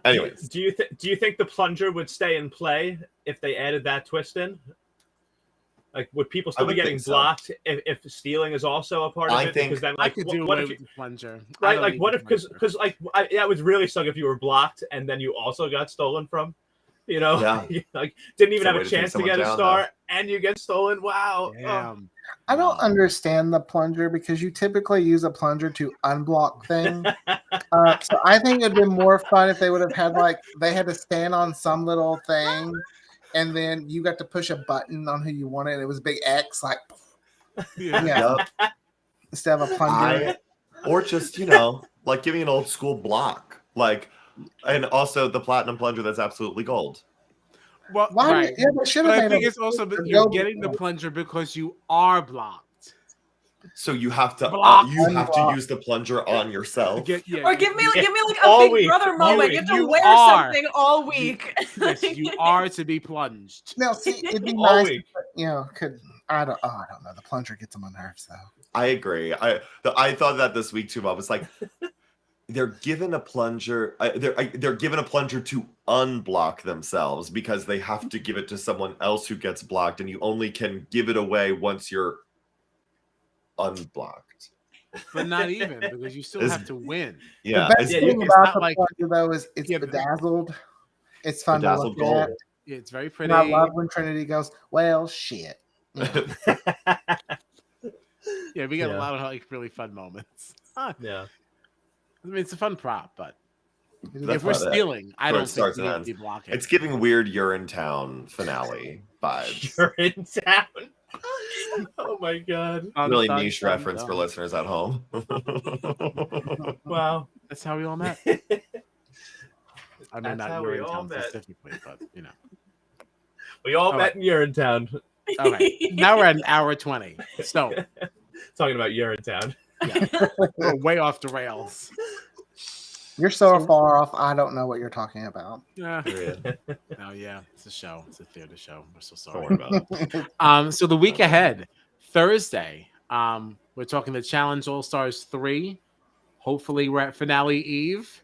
Anyways, do you think the plunger would stay in play if they added that twist in? Like, would people still be getting blocked if stealing is also a part of it? Because then, like, I could do what away if with the plunger, right? Like, what if because that would really suck if you were blocked and then you also got stolen from. You know, like didn't even have a chance to get a star, and you get stolen. Wow. Damn. I don't understand the plunger, because you typically use a plunger to unblock things. So I think it'd been more fun if they would have had they had to stand on some little thing, and then you got to push a button on who you wanted. And it was a big X, like instead of a plunger, or just like giving an old school block, like. And also the platinum plunger that's absolutely gold. Well, Why? right. Yeah, they should But have I made think a it's also that go you're getting the plunger because you are blocked. So you have to Block. use the plunger on yourself. Or give me like a All Big week. Brother moment. You have to You wear are. something all week. Yes, you are to be plunged. Now, see, it'd be All nice. week. I don't know. The plunger gets on my nerves, though. I agree. I thought that this week too. I was like, they're given a plunger. They're given a plunger to unblock themselves because they have to give it to someone else who gets blocked, and you only can give it away once you're unblocked. But not even, because you still have to win. Yeah, The best yeah, thing it's about not the like- plunger, though, is it's Yeah, but- bedazzled. It's fun bedazzled to look at. gold. It's very And pretty. I love when Trinity goes, well, shit. Yeah, we got a Yeah. lot of like really fun moments. I Yeah. mean, it's a fun prop, but That's if we're about it. stealing, I Where it don't think starts we and need to ends. be blocking. It's giving weird Urinetown finale vibes. You're in town. Oh my god. Really Dun, niche dun, reference for dun. listeners at home. Wow. That's how we all met. I mean, That's not how we Urinetown all met. specifically, but you know. We all All met in Urinetown. Okay, now we're at an hour 20. So Talking about Urinetown. we're way off the rails. You're so far off, I don't know what you're talking about. Yeah. Period. Oh yeah, it's a show. It's a theater show. We're so Don't sorry. worry about it. So the week ahead, Thursday, we're talking the Challenge All Stars 3. Hopefully we're at finale eve.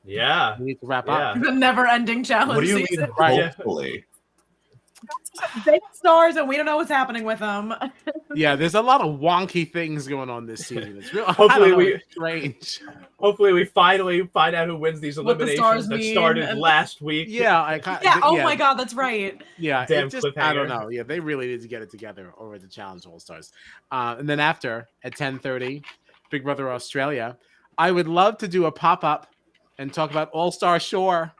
Yeah. We need to wrap Yeah. up. The never-ending challenge What do you mean, season. Right. hopefully? Big stars, and we don't know what's happening with them. Yeah, there's a lot of wonky things going on this season. It's real. Hopefully it's strange. Hopefully we finally find out who wins these What the eliminations stars that mean started and- last week. Yeah, Yeah. Oh my God, that's right. Yeah, Damn it just, I don't cliffhanger. know. Yeah, they really need to get it together over the Challenge All Stars. And then after at 10:30, Big Brother Australia. I would love to do a pop up and talk about All Star Shore.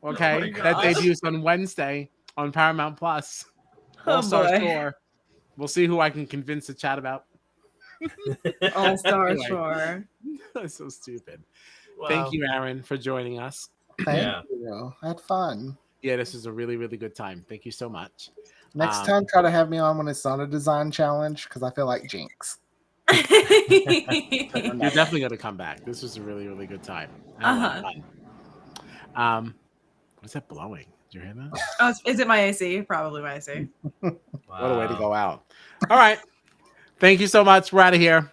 Okay, my that gosh. debuts on Wednesday on Paramount Plus. Oh, All Star boy. Shore. We'll see who I can convince to chat about. All star Anyway. sure. That's so stupid. Wow. Thank you, Aaron, for joining us. Thank Yeah. you. Had fun. Yeah, this is a really, really good time. Thank you so much. Next time, try to have me on when it's not a design challenge because I feel like Jinx. You're definitely going to come back. This was a really, really good time. I had a lot of fun. What's that blowing? Did you hear that? Oh, is it my AC? Probably my AC. What a way to go out. All right. Thank you so much. We're out of here.